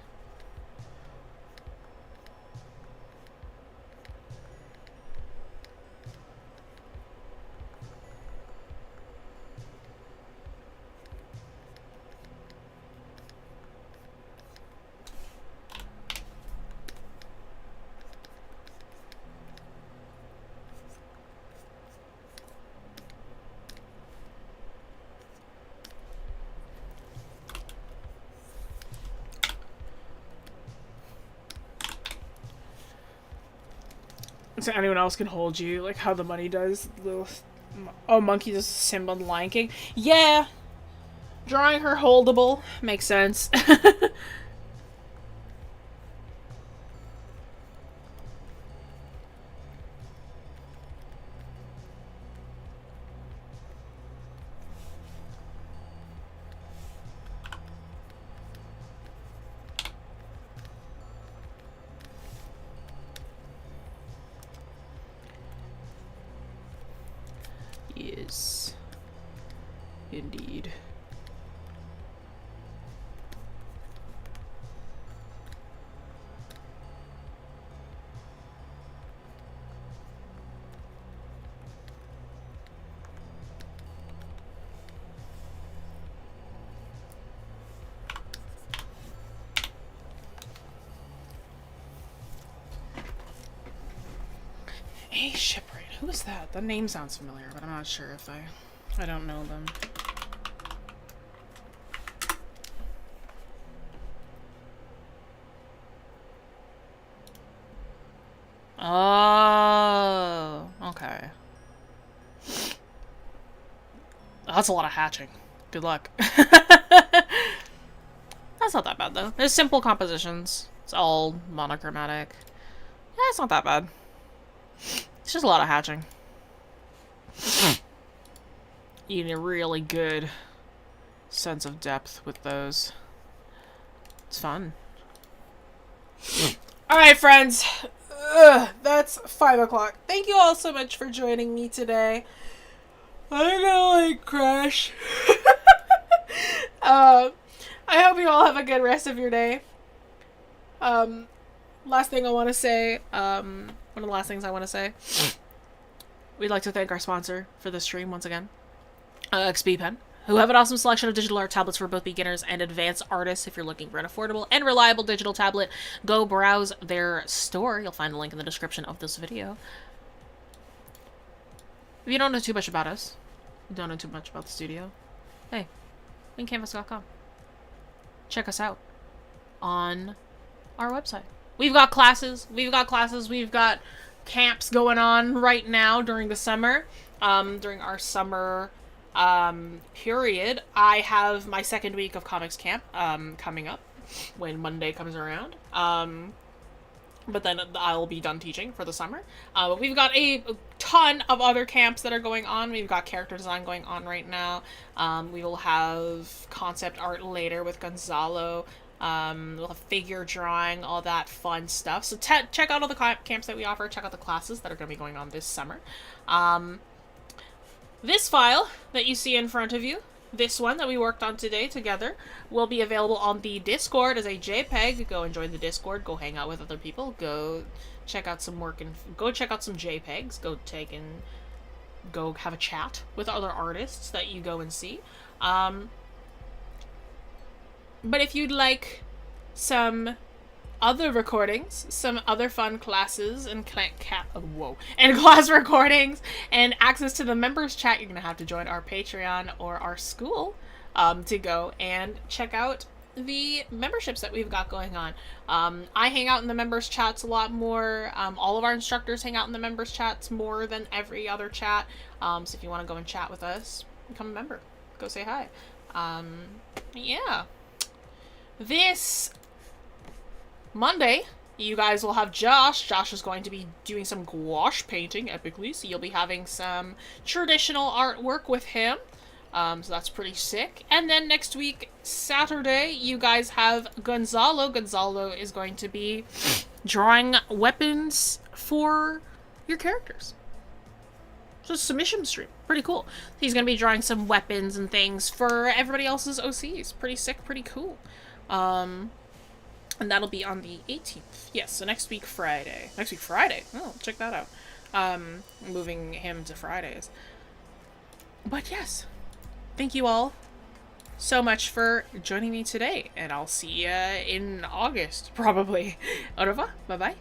So anyone else can hold you, like how the money does. Oh, Monkey does Simba and Lion King. Yeah, drawing her holdable makes sense. Yes, indeed. Hey, Shipwright. Who is that? That name sounds familiar, but I'm not sure if I don't know them. Oh, okay. That's a lot of hatching. Good luck. That's not that bad, though. There's simple compositions. It's all monochromatic. Yeah, it's not that bad. It's just a lot of hatching. You need a really good sense of depth with those. It's fun. Alright, friends. That's 5 o'clock. Thank you all so much for joining me today. I'm gonna, crash. I hope you all have a good rest of your day. Last thing I want to say, one of the last things I want to say, we'd like to thank our sponsor for this stream once again, XP Pen, who have an awesome selection of digital art tablets for both beginners and advanced artists. If you're looking for an affordable and reliable digital tablet, go browse their store. You'll find the link in the description of this video. If you don't know too much about us, you don't know too much about the studio, hey, linkcanvas.com. Check us out on our website. We've got classes, we've got camps going on right now during the summer. During our summer period, I have my second week of comics camp coming up when Monday comes around. But then I'll be done teaching for the summer. But we've got a ton of other camps that are going on. We've got character design going on right now. We will have concept art later with Gonzalo. We'll have figure drawing, all that fun stuff. So check out all the camps that we offer. Check out the classes that are going to be going on this summer. This file that you see in front of you, this one that we worked on today together, will be available on the Discord as a JPEG. Go and join the Discord. Go hang out with other people. Go check out some work and go check out some JPEGs. Go have a chat with other artists that you go and see. But if you'd like some other recordings, some other fun classes and class recordings and access to the members chat, you're gonna have to join our Patreon or our school to go and check out the memberships that we've got going on. I hang out in the members chats a lot more. All of our instructors hang out in the members chats more than every other chat. So if you want to go and chat with us, become a member. Go say hi. Yeah. This Monday, you guys will have Josh. Josh is going to be doing some gouache painting, epically, so you'll be having some traditional artwork with him. So that's pretty sick. And then next week, Saturday, you guys have Gonzalo. Gonzalo is going to be drawing weapons for your characters. So it's a submission stream. Pretty cool. He's going to be drawing some weapons and things for everybody else's OCs. Pretty sick, pretty cool. And that'll be on the 18th. Yes, so next week Friday. Next week Friday. Oh, check that out. Moving him to Fridays. But yes, thank you all so much for joining me today, and I'll see ya in August, probably. Au revoir. Bye-bye.